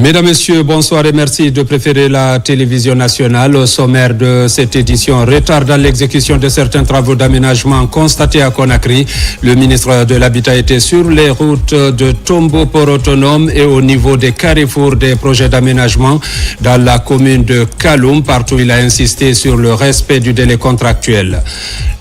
Mesdames, Messieurs, bonsoir et merci de préférer la télévision nationale. Au sommaire de cette édition, retard dans l'exécution de certains travaux d'aménagement constatés à Conakry. Le ministre de l'Habitat était sur les routes de Tombo Port Autonome et au niveau des carrefours des projets d'aménagement dans la commune de Kaloum. Partout, il a insisté sur le respect du délai contractuel.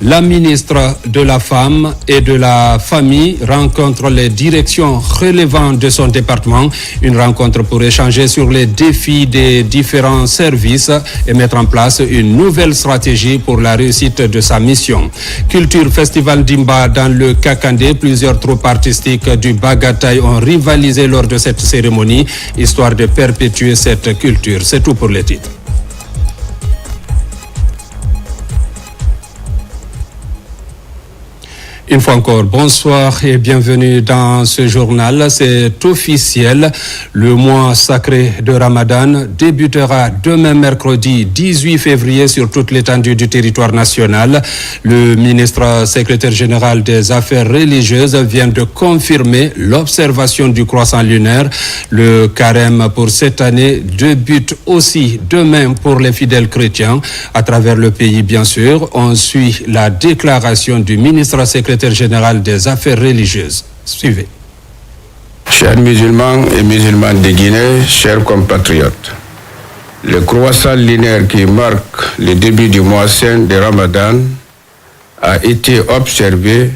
La ministre de la Femme et de la Famille rencontre les directions relevant de son département. Une rencontre pour échanger sur les défis des différents services et mettre en place une nouvelle stratégie pour la réussite de sa mission. Culture Festival d'Imba dans le Kakandé. Plusieurs troupes artistiques du Bagataï ont rivalisé lors de cette cérémonie, histoire de perpétuer cette culture. C'est tout pour les titres. Une fois encore, bonsoir et bienvenue dans ce journal. C'est officiel, le mois sacré de Ramadan débutera demain mercredi 18 février sur toute l'étendue du territoire national. Le ministre secrétaire général des Affaires religieuses vient de confirmer l'observation du croissant lunaire. Le carême pour cette année débute aussi demain pour les fidèles chrétiens. À travers le pays, bien sûr, on suit la déclaration du ministre secrétaire général des Affaires religieuses. Suivez. Chers musulmans et musulmanes de Guinée, chers compatriotes, le croissant lunaire qui marque le début du mois saint de Ramadan a été observé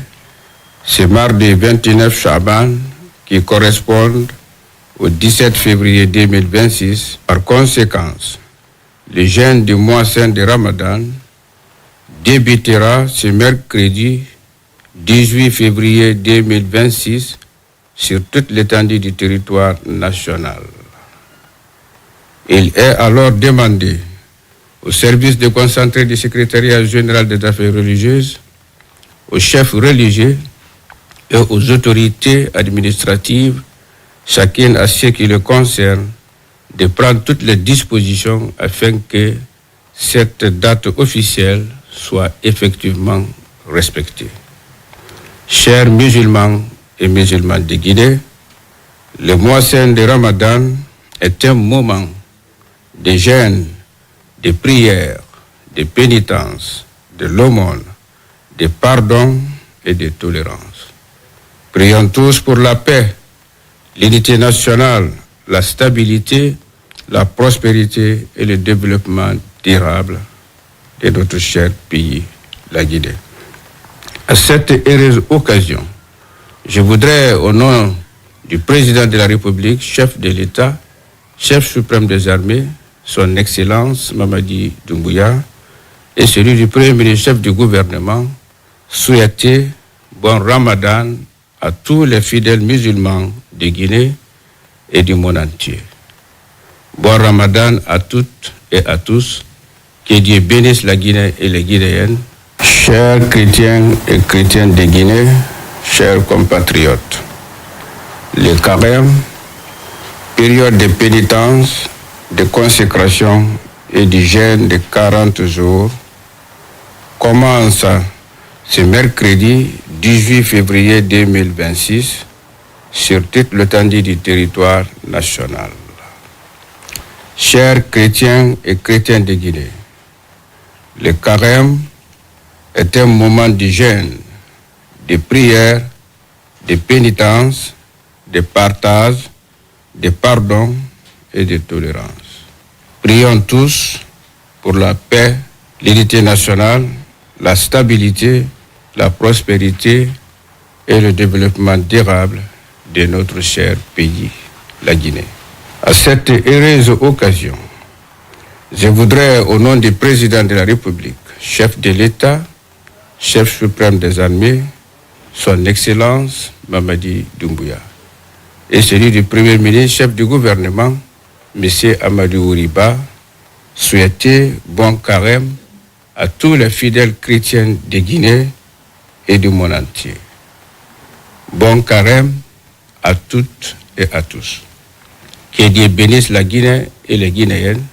ce mardi 29 Chaban qui correspond au 17 février 2026. Par conséquent, le jeûne du mois saint de Ramadan débutera ce mercredi 18 février 2026 sur toute l'étendue du territoire national. Il est alors demandé au service de concentré du secrétariat général des affaires religieuses, aux chefs religieux et aux autorités administratives, chacune à ce qui le concerne, de prendre toutes les dispositions afin que cette date officielle soit effectivement respectée. Chers musulmans et musulmanes de Guinée, le mois saint de Ramadan est un moment de jeûne, de prière, de pénitence, de l'aumône, de pardon et de tolérance. Prions tous pour la paix, l'unité nationale, la stabilité, la prospérité et le développement durable de notre cher pays, la Guinée. À cette heureuse occasion, je voudrais, au nom du président de la République, chef de l'État, chef suprême des armées, son Excellence Mamadi Doumbouya, et celui du Premier ministre chef du gouvernement, souhaiter bon Ramadan à tous les fidèles musulmans de Guinée et du monde entier. Bon Ramadan à toutes et à tous. Que Dieu bénisse la Guinée et les Guinéennes. Chers chrétiens et chrétiennes de Guinée, chers compatriotes, le carême, période de pénitence, de consécration et du jeûne de 40 jours, commence ce mercredi 18 février 2026 sur toute l'étendue du territoire national. Chers chrétiens et chrétiennes de Guinée, le carême est un moment de jeûne, de prière, de pénitence, de partage, de pardon et de tolérance. Prions tous pour la paix, l'unité nationale, la stabilité, la prospérité et le développement durable de notre cher pays, la Guinée. À cette heureuse occasion, je voudrais, au nom du président de la République, chef de l'État, chef suprême des armées, son Excellence Mamadi Doumbouya, et celui du Premier ministre, chef du gouvernement, M. Amadou Ouriba, souhaiter bon carême à tous les fidèles chrétiens de Guinée et du monde entier. Bon carême à toutes et à tous. Que Dieu bénisse la Guinée et les Guinéennes.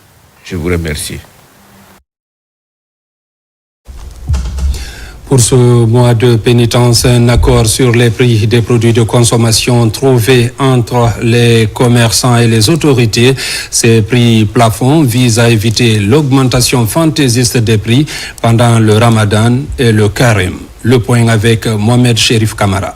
Je vous remercie. Pour ce mois de pénitence, un accord sur les prix des produits de consommation trouvé entre les commerçants et les autorités. Ces prix plafonds visent à éviter l'augmentation fantaisiste des prix pendant le Ramadan et le Carême. Le point avec Mohamed Chérif Kamara.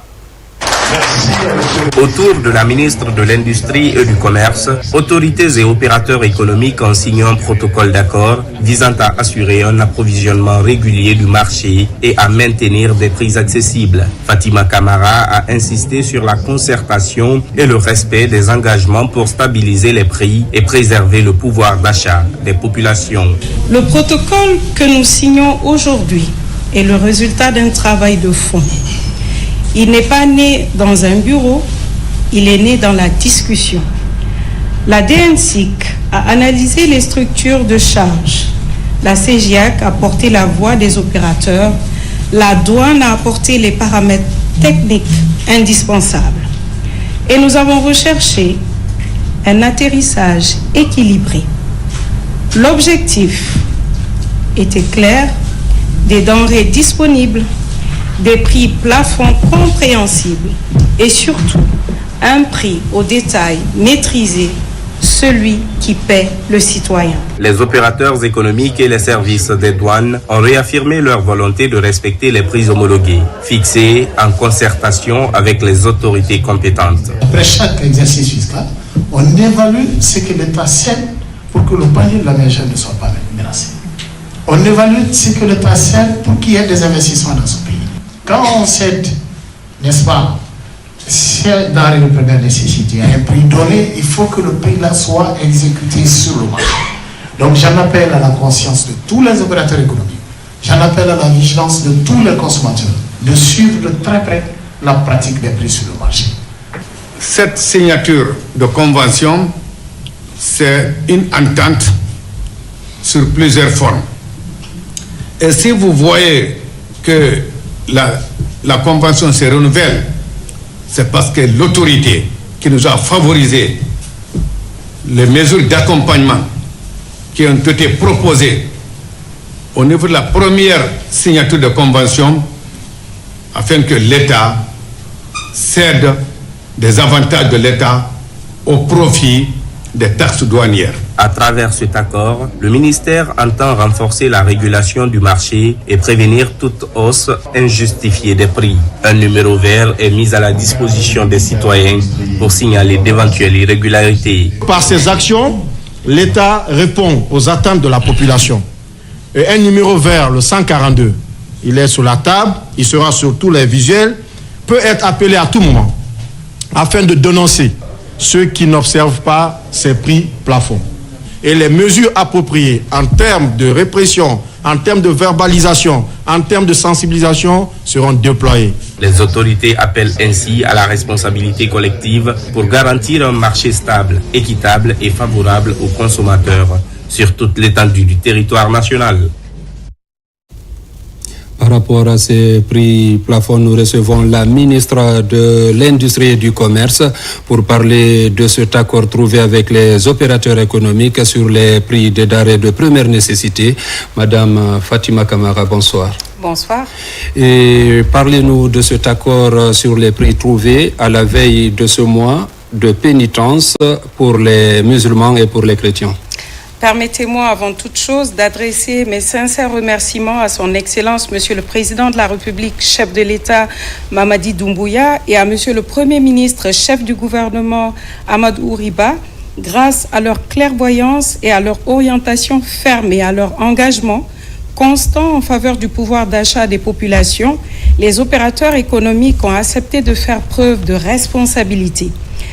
Autour de la ministre de l'Industrie et du Commerce, autorités et opérateurs économiques ont signé un protocole d'accord visant à assurer un approvisionnement régulier du marché et à maintenir des prix accessibles. Fatima Camara a insisté sur la concertation et le respect des engagements pour stabiliser les prix et préserver le pouvoir d'achat des populations. Le protocole que nous signons aujourd'hui est le résultat d'un travail de fond. Il n'est pas né dans un bureau, il est né dans la discussion. La DNSIC a analysé les structures de charge. La CGIAC a porté la voix des opérateurs. La douane a apporté les paramètres techniques indispensables. Et nous avons recherché un atterrissage équilibré. L'objectif était clair, des denrées disponibles, des prix plafonds compréhensibles et surtout un prix au détail maîtrisé, celui qui paie le citoyen. Les opérateurs économiques et les services des douanes ont réaffirmé leur volonté de respecter les prix homologués, fixés en concertation avec les autorités compétentes. Après chaque exercice fiscal, on évalue ce que l'État cède pour que le panier de la ménagère ne soit pas menacé. On évalue ce que l'État cède pour qu'il y ait des investissements dans ce pays. Quand on cède, n'est-ce pas, c'est dans les premières nécessités, à un prix donné, il faut que le prix-là soit exécuté sur le marché. Donc j'en appelle à la conscience de tous les opérateurs économiques, j'en appelle à la vigilance de tous les consommateurs, de suivre de très près la pratique des prix sur le marché. Cette signature de convention, c'est une entente sur plusieurs formes. Et si vous voyez que la convention se renouvelle, c'est parce que l'autorité qui nous a favorisé les mesures d'accompagnement qui ont été proposées au niveau de la première signature de convention, afin que l'État cède des avantages de l'État au profit des taxes douanières. À travers cet accord, le ministère entend renforcer la régulation du marché et prévenir toute hausse injustifiée des prix. Un numéro vert est mis à la disposition des citoyens pour signaler d'éventuelles irrégularités. Par ces actions, l'État répond aux attentes de la population. Et un numéro vert, le 142, il est sur la table, il sera sur tous les visuels, peut être appelé à tout moment afin de dénoncer ceux qui n'observent pas ces prix plafonds. Et les mesures appropriées en termes de répression, en termes de verbalisation, en termes de sensibilisation seront déployées. Les autorités appellent ainsi à la responsabilité collective pour garantir un marché stable, équitable et favorable aux consommateurs sur toute l'étendue du territoire national. Par rapport à ces prix plafonds, nous recevons la ministre de l'Industrie et du Commerce pour parler de cet accord trouvé avec les opérateurs économiques sur les prix des denrées de première nécessité. Madame Fatima Camara, bonsoir. Bonsoir. Et parlez-nous de cet accord sur les prix trouvés à la veille de ce mois de pénitence pour les musulmans et pour les chrétiens. Permettez-moi avant toute chose d'adresser mes sincères remerciements à son Excellence Monsieur le Président de la République, chef de l'État Mamadi Doumbouya, et à Monsieur le Premier ministre, chef du gouvernement Amadou Riba. Grâce à leur clairvoyance et à leur orientation ferme et à leur engagement constant en faveur du pouvoir d'achat des populations, les opérateurs économiques ont accepté de faire preuve de responsabilité.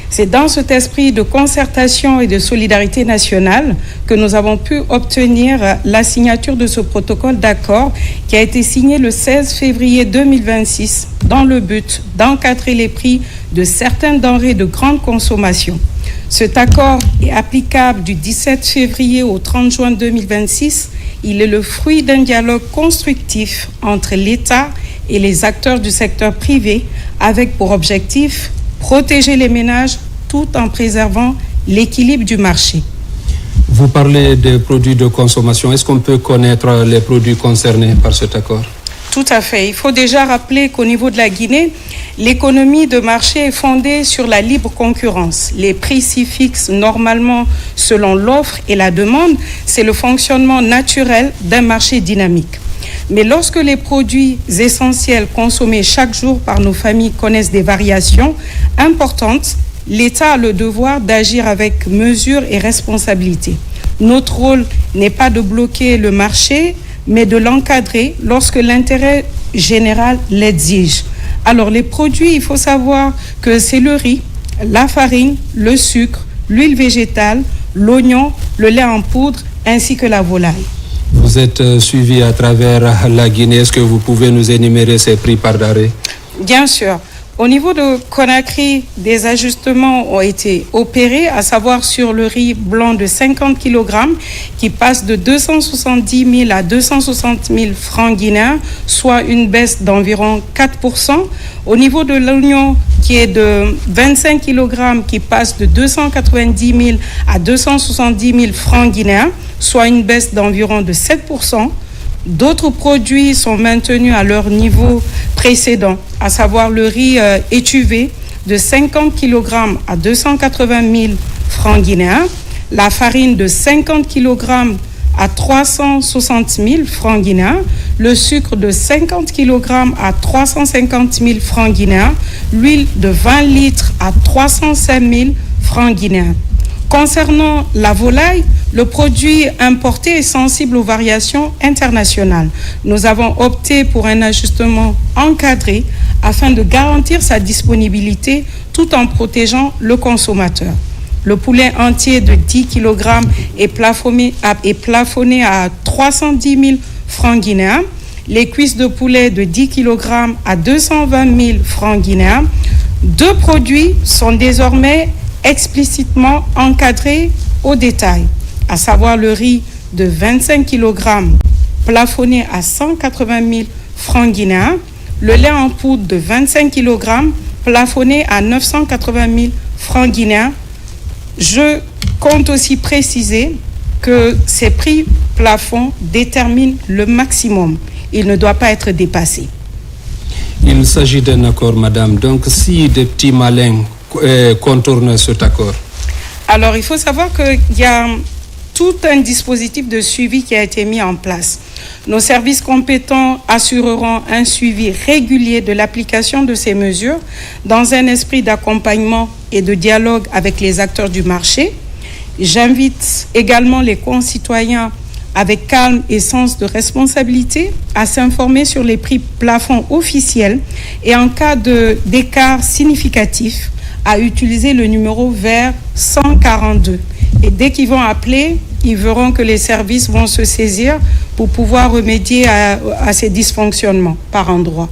C'est dans cet esprit de concertation et de solidarité nationale que nous avons pu obtenir la signature de ce protocole d'accord qui a été signé le 16 février 2026 dans le but d'encadrer les prix de certaines denrées de grande consommation. Cet accord est applicable du 17 février au 30 juin 2026. Il est le fruit d'un dialogue constructif entre l'État et les acteurs du secteur privé avec pour objectif protéger les ménages tout en préservant l'équilibre du marché. Vous parlez des produits de consommation. Est-ce qu'on peut connaître les produits concernés par cet accord? Tout à fait. Il faut déjà rappeler qu'au niveau de la Guinée, l'économie de marché est fondée sur la libre concurrence. Les prix s'y fixent normalement selon l'offre et la demande. C'est le fonctionnement naturel d'un marché dynamique. Mais lorsque les produits essentiels consommés chaque jour par nos familles connaissent des variations importantes, l'État a le devoir d'agir avec mesure et responsabilité. Notre rôle n'est pas de bloquer le marché, mais de l'encadrer lorsque l'intérêt général l'exige. Alors les produits, il faut savoir que c'est le riz, la farine, le sucre, l'huile végétale, l'oignon, le lait en poudre ainsi que la volaille. Vous êtes suivi à travers la Guinée. Est-ce que vous pouvez nous énumérer ces prix par d'arrêt? Bien sûr. Au niveau de Conakry, des ajustements ont été opérés, à savoir sur le riz blanc de 50 kg qui passe de 270 000 à 260 000 francs guinéens, soit une baisse d'environ 4%. Au niveau de l'oignon qui est de 25 kg qui passe de 290 000 à 270 000 francs guinéens, soit une baisse d'environ de 7%. D'autres produits sont maintenus à leur niveau précédent, à savoir le riz étuvé de 50 kg à 280 000 francs guinéens, la farine de 50 kg à 360 000 francs guinéens, le sucre de 50 kg à 350 000 francs guinéens, l'huile de 20 litres à 305 000 francs guinéens. Concernant la volaille, le produit importé est sensible aux variations internationales. Nous avons opté pour un ajustement encadré afin de garantir sa disponibilité tout en protégeant le consommateur. Le poulet entier de 10 kg est plafonné à 310 000 francs guinéens. Les cuisses de poulet de 10 kg à 220 000 francs guinéens. Deux produits sont désormais explicitement encadré au détail, à savoir le riz de 25 kg plafonné à 180 000 francs guinéens, le lait en poudre de 25 kg plafonné à 980 000 francs guinéens. Je compte aussi préciser que ces prix plafonds déterminent le maximum. Il ne doit pas être dépassé. Il s'agit d'un accord, madame. Donc, si des petits malins contournent cet accord? Alors, il faut savoir qu'il y a tout un dispositif de suivi qui a été mis en place. Nos services compétents assureront un suivi régulier de l'application de ces mesures dans un esprit d'accompagnement et de dialogue avec les acteurs du marché. J'invite également les concitoyens avec calme et sens de responsabilité à s'informer sur les prix plafonds officiels et en cas d'écart significatif, à utiliser le numéro vert 142. Et dès qu'ils vont appeler, ils verront que les services vont se saisir pour pouvoir remédier à ces dysfonctionnements par endroit.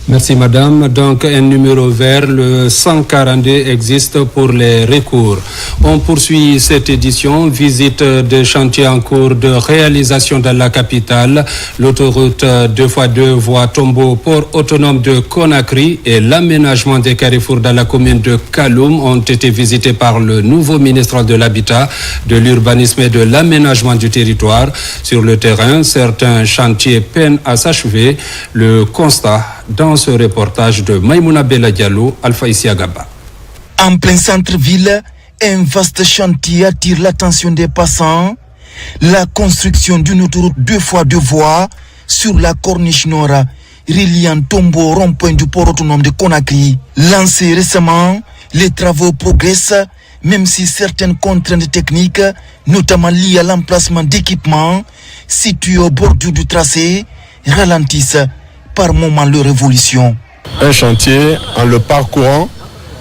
Merci madame. Donc un numéro vert, le 142, existe pour les recours. On poursuit cette édition, visite des chantiers en cours de réalisation dans la capitale. L'autoroute 2x2 voie Tombo, port autonome de Conakry et l'aménagement des carrefours dans la commune de Kaloum ont été visités par le nouveau ministre de l'Habitat, de l'Urbanisme et de l'Aménagement du territoire. Sur le terrain, certains chantiers peinent à s'achever. Le constat dans ce reportage de Maïmouna Bella Diallo, Alpha Isiagaba. En plein centre-ville, un vaste chantier attire l'attention des passants. La construction d'une autoroute 2x2 voies sur la corniche nord reliant Tombo au rond-point du port autonome de Conakry. Lancé récemment, les travaux progressent, même si certaines contraintes techniques, notamment liées à l'emplacement d'équipements situés au bord du tracé, ralentissent par moment leur évolution. Un chantier, en le parcourant,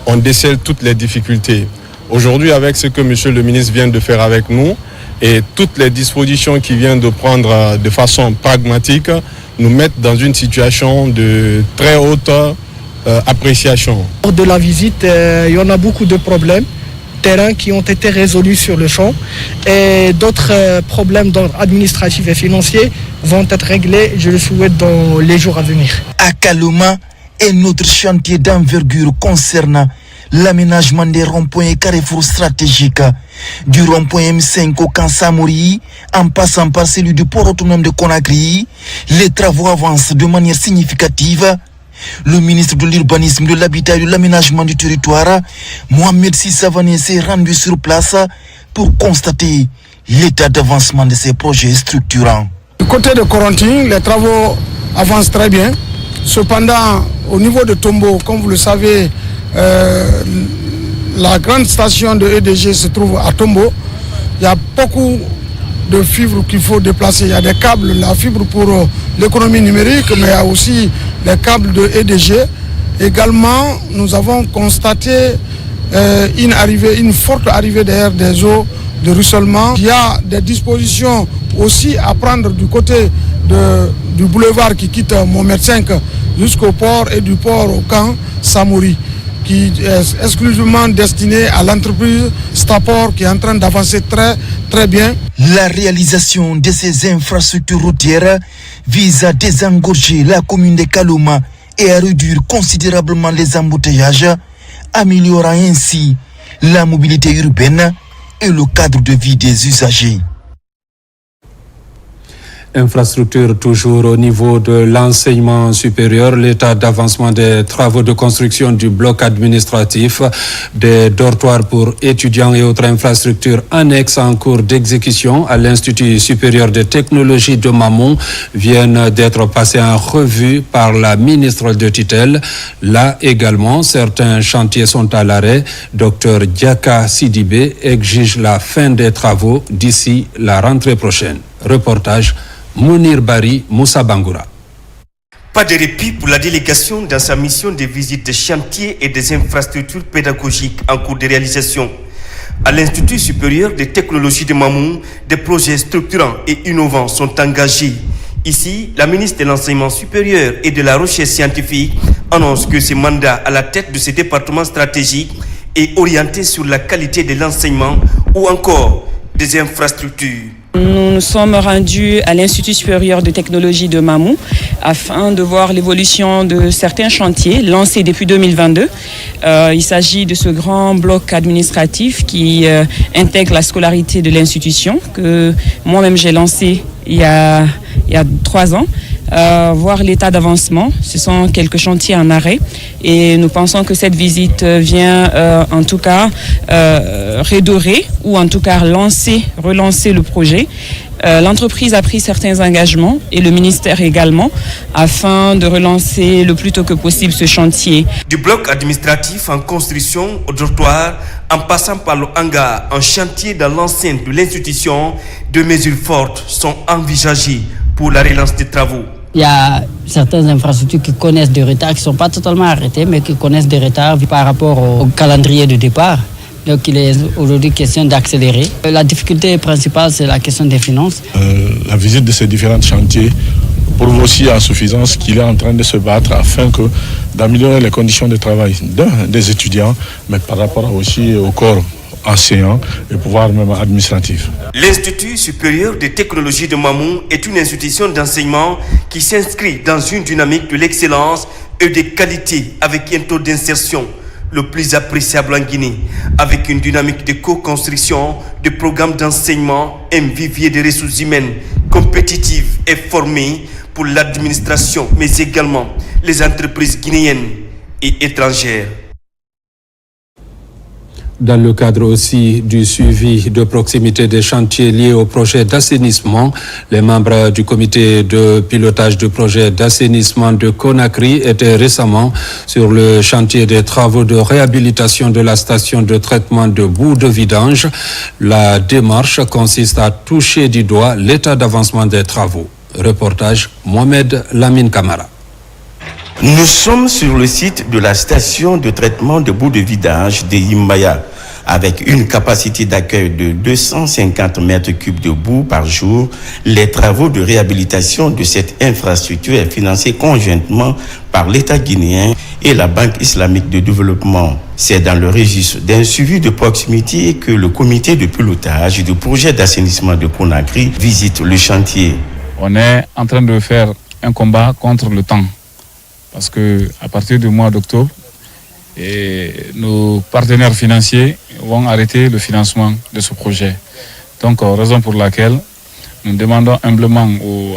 on décèle toutes les difficultés. Aujourd'hui, avec ce que monsieur le ministre vient de faire avec nous et toutes les dispositions qu'il vient de prendre de façon pragmatique, nous mettent dans une situation de très haute appréciation. Lors de la visite, il y en a beaucoup de problèmes terrain qui ont été résolus sur le champ et d'autres problèmes d'ordre administratif et financier vont être réglés, je le souhaite, dans les jours à venir. À Kalouma, un autre chantier d'envergure concerne l'aménagement des ronds-points et carrefours stratégiques du rond-point M5 au camp Samori, en passant par celui du port autonome de Conakry, les travaux avancent de manière significative. Le ministre de l'Urbanisme, de l'Habitat et de l'Aménagement du Territoire, Mohamed Sissavané, s'est rendu sur place pour constater l'état d'avancement de ces projets structurants. Du côté de Corentin, les travaux avancent très bien. Cependant, au niveau de Tombo, comme vous le savez, la grande station de EDG se trouve à Tombo. Il y a beaucoup de fibres qu'il faut déplacer. Il y a des câbles, la fibre pour l'économie numérique, mais il y a aussi les câbles de EDG. Également, nous avons constaté une forte arrivée derrière des eaux de ruissellement. Il y a des dispositions aussi à prendre du côté du boulevard qui quitte Mohamed V jusqu'au port et du port au camp Samori, qui est exclusivement destiné à l'entreprise Stapor qui est en train d'avancer très très bien. La réalisation de ces infrastructures routières vise à désengorger la commune de Kalouma et à réduire considérablement les embouteillages, améliorant ainsi la mobilité urbaine et le cadre de vie des usagers. Infrastructure toujours au niveau de l'enseignement supérieur, l'état d'avancement des travaux de construction du bloc administratif, des dortoirs pour étudiants et autres infrastructures annexes en cours d'exécution à l'Institut supérieur de technologie de Mamou viennent d'être passés en revue par la ministre de tutelle. Là également, certains chantiers sont à l'arrêt. Dr Diaka Sidibé exige la fin des travaux d'ici la rentrée prochaine. Reportage Mounir Bari, Moussa Bangoura. Pas de répit pour la délégation dans sa mission de visite des chantiers et des infrastructures pédagogiques en cours de réalisation. À l'Institut supérieur de technologie de Mamou, des projets structurants et innovants sont engagés. Ici, la ministre de l'Enseignement supérieur et de la Recherche scientifique annonce que ce mandat à la tête de ce département stratégique est orienté sur la qualité de l'enseignement ou encore des infrastructures. Nous nous sommes rendus à l'Institut supérieur de technologie de Mamou afin de voir l'évolution de certains chantiers lancés depuis 2022. Il s'agit de ce grand bloc administratif qui intègre la scolarité de l'institution que moi-même j'ai lancé il y a 3 ans. Voir l'état d'avancement. Ce sont quelques chantiers en arrêt et nous pensons que cette visite vient en tout cas redorer ou en tout cas relancer le projet. L'entreprise a pris certains engagements et le ministère également afin de relancer le plus tôt que possible ce chantier. Du bloc administratif en construction au dortoir, en passant par le hangar en chantier dans l'enceinte de l'institution, deux mesures fortes sont envisagées pour la relance des travaux. Il y a certaines infrastructures qui connaissent des retards, qui ne sont pas totalement arrêtées, mais qui connaissent des retards par rapport au calendrier de départ. Donc il est aujourd'hui question d'accélérer. La difficulté principale, c'est la question des finances. La visite de ces différents chantiers prouve aussi à suffisance qu'il est en train de se battre afin d'améliorer les conditions de travail des étudiants, mais par rapport aussi au corps enseignant et pouvoir même administratif. L'Institut supérieur de technologie de Mamou est une institution d'enseignement qui s'inscrit dans une dynamique de l'excellence et de qualité avec un taux d'insertion le plus appréciable en Guinée, avec une dynamique de co-construction de programmes d'enseignement, un vivier de ressources humaines compétitives et formées pour l'administration, mais également les entreprises guinéennes et étrangères. Dans le cadre aussi du suivi de proximité des chantiers liés au projet d'assainissement, les membres du comité de pilotage du projet d'assainissement de Conakry étaient récemment sur le chantier des travaux de réhabilitation de la station de traitement de boue de vidange. La démarche consiste à toucher du doigt l'état d'avancement des travaux. Reportage Mohamed Lamine Kamara. Nous sommes sur le site de la station de traitement de boue de vidange de Yimbaya, avec une capacité d'accueil de 250 mètres cubes de boue par jour. Les travaux de réhabilitation de cette infrastructure sont financés conjointement par l'État guinéen et la Banque islamique de développement. C'est dans le registre d'un suivi de proximité que le comité de pilotage du projet d'assainissement de Conakry visite le chantier. On est en train de faire un combat contre le temps. Parce qu'à partir du mois d'octobre, et nos partenaires financiers vont arrêter le financement de ce projet. Donc, raison pour laquelle nous demandons humblement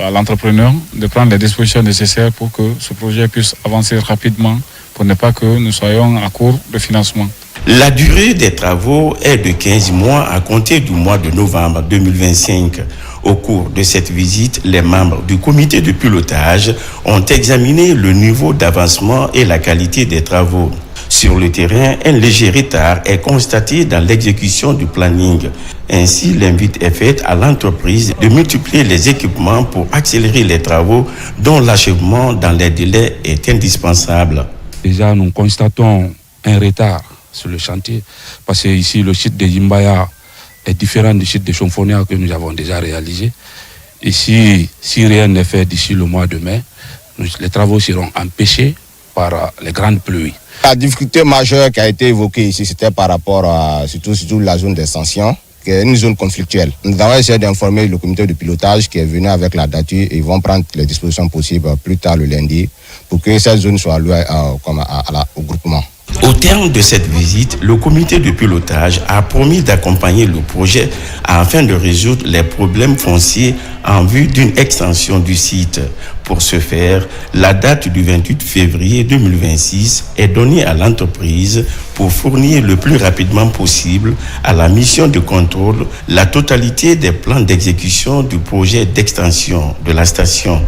à l'entrepreneur de prendre les dispositions nécessaires pour que ce projet puisse avancer rapidement, pour ne pas que nous soyons à court de financement. La durée des travaux est de 15 mois à compter du mois de novembre 2025. Au cours de cette visite, les membres du comité de pilotage ont examiné le niveau d'avancement et la qualité des travaux. Sur le terrain, un léger retard est constaté dans l'exécution du planning. Ainsi, l'invite est faite à l'entreprise de multiplier les équipements pour accélérer les travaux dont l'achèvement dans les délais est indispensable. Déjà, nous constatons un retard sur le chantier parce que ici, le site de Yimbaya est différent du site de Chonfonia que nous avons déjà réalisé. Ici, si rien n'est fait d'ici le mois de mai, les travaux seront empêchés par les grandes pluies. La difficulté majeure qui a été évoquée ici, c'était par rapport à surtout la zone d'extension, qui est une zone conflictuelle. Nous avons essayé d'informer le comité de pilotage qui est venu avec la dature et ils vont prendre les dispositions possibles plus tard le lundi pour que cette zone soit allouée au groupement. Au terme de cette visite, le comité de pilotage a promis d'accompagner le projet afin de résoudre les problèmes fonciers en vue d'une extension du site. Pour ce faire, la date du 28 février 2026 est donnée à l'entreprise pour fournir le plus rapidement possible à la mission de contrôle la totalité des plans d'exécution du projet d'extension de la station.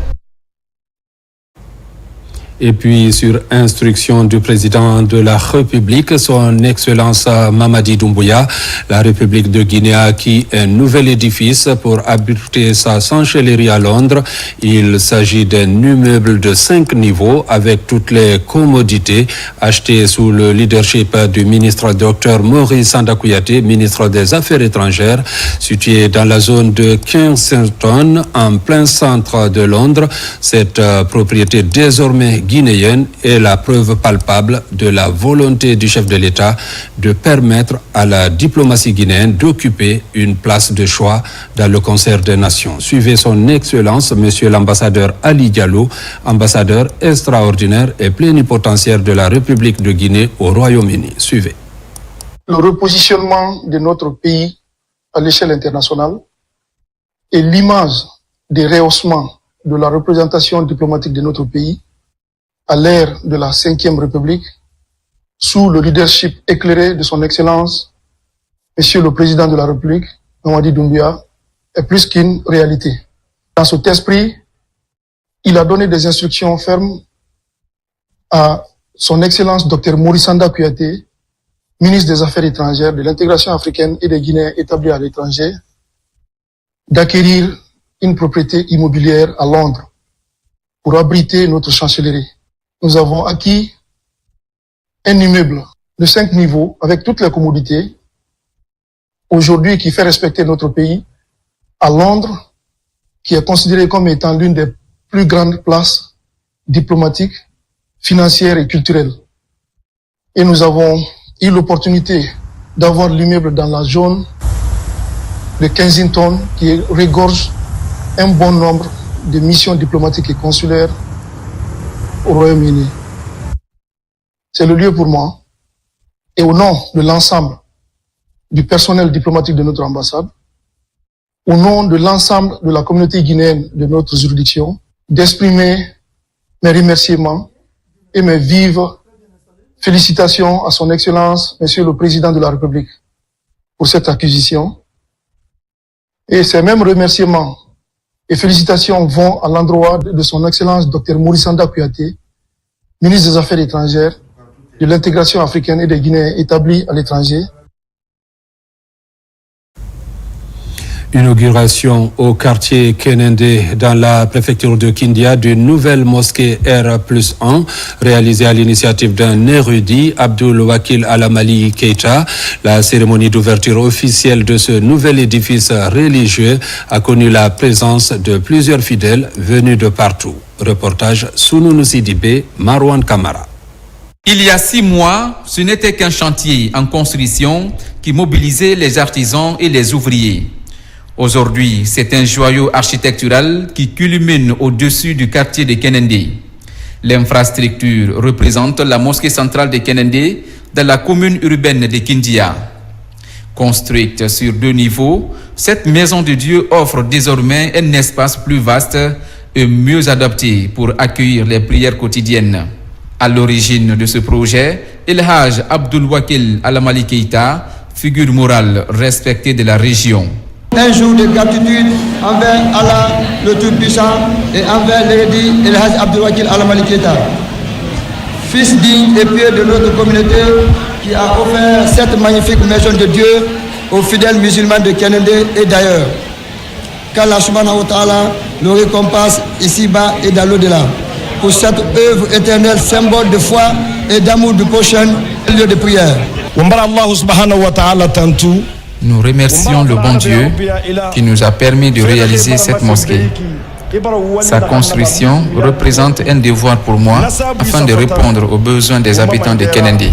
Et puis, sur instruction du président de la République, son Excellence Mamadi Doumbouya, la République de Guinée a acquis un nouvel édifice pour abriter sa chancellerie à Londres. Il s'agit d'un immeuble de 5 niveaux avec toutes les commodités achetées sous le leadership du ministre Dr Maurice Sanda Kouyaté, ministre des Affaires étrangères, situé dans la zone de Kensington, en plein centre de Londres. Cette propriété désormais guinéenne est la preuve palpable de la volonté du chef de l'État de permettre à la diplomatie guinéenne d'occuper une place de choix dans le concert des nations. Suivez son Excellence, Monsieur l'ambassadeur Ali Diallo, ambassadeur extraordinaire et plénipotentiaire de la République de Guinée au Royaume-Uni. Suivez. Le repositionnement de notre pays à l'échelle internationale et l'image des rehaussements de la représentation diplomatique de notre pays à l'ère de la Ve République, sous le leadership éclairé de son Excellence, Monsieur le Président de la République, Mamadi Doumbouya, est plus qu'une réalité. Dans cet esprit, il a donné des instructions fermes à son Excellence Dr Maurice Sanda Kouyaté, ministre des Affaires étrangères, de l'intégration africaine et des Guinéens établis à l'étranger, d'acquérir une propriété immobilière à Londres pour abriter notre chancellerie. Nous avons acquis un immeuble de 5 niveaux avec toutes les commodités, aujourd'hui qui fait respecter notre pays, à Londres, qui est considéré comme étant l'une des plus grandes places diplomatiques, financières et culturelles. Et nous avons eu l'opportunité d'avoir l'immeuble dans la zone de Kensington qui regorge un bon nombre de missions diplomatiques et consulaires au Royaume-Uni. C'est le lieu pour moi, et au nom de l'ensemble du personnel diplomatique de notre ambassade, au nom de l'ensemble de la communauté guinéenne de notre juridiction, d'exprimer mes remerciements et mes vives félicitations à son Excellence, Monsieur le Président de la République, pour cette acquisition. Et ces mêmes remerciements et félicitations vont à l'endroit de son Excellence Dr Maurice Sanda Kouyaté, ministre des Affaires étrangères, de l'intégration africaine et des Guinéens établis à l'étranger. Inauguration au quartier Kenende dans la préfecture de Kindia d'une nouvelle mosquée R+1 réalisée à l'initiative d'un érudit, Abdul Wakil Alamali Keita. La cérémonie d'ouverture officielle de ce nouvel édifice religieux a connu la présence de plusieurs fidèles venus de partout. Reportage Sounoun Sidibé, Marwan Kamara. Il y a 6 mois, ce n'était qu'un chantier en construction qui mobilisait les artisans et les ouvriers. Aujourd'hui, c'est un joyau architectural qui culmine au-dessus du quartier de Kenende. L'infrastructure représente la mosquée centrale de Kenende dans la commune urbaine de Kindia. Construite sur 2 niveaux, cette maison de Dieu offre désormais un espace plus vaste et mieux adapté pour accueillir les prières quotidiennes. À l'origine de ce projet, El Haj Abdul Wakil Alamali Keita, figure morale respectée de la région. Un jour de gratitude envers Allah le Tout-Puissant et envers l'érudit El Haj Abdul Wakil Alamali Keita, fils digne et pieux de notre communauté qui a offert cette magnifique maison de Dieu aux fidèles musulmans de Kenende et d'ailleurs. Qu'Allah subhanahu wa ta'ala le récompense ici-bas et dans l'au-delà pour cette œuvre éternelle, symbole de foi et d'amour du prochain lieu de prière. Nous remercions le bon Dieu qui nous a permis de réaliser cette mosquée. Sa construction représente un devoir pour moi afin de répondre aux besoins des habitants de Kenende.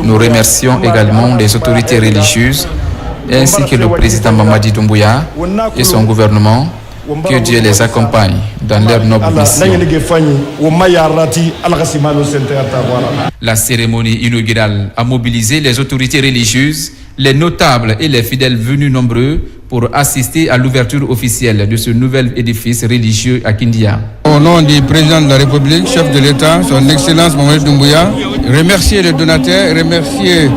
Nous remercions également les autorités religieuses ainsi que le président Mamadi Doumbouya et son gouvernement. Que Dieu les accompagne dans leur noble mission. La cérémonie inaugurale a mobilisé les autorités religieuses, les notables et les fidèles venus nombreux pour assister à l'ouverture officielle de ce nouvel édifice religieux à Kindia. Au nom du président de la République, chef de l'État, son Excellence Mamadi Doumbouya, remercier les donateurs, remercier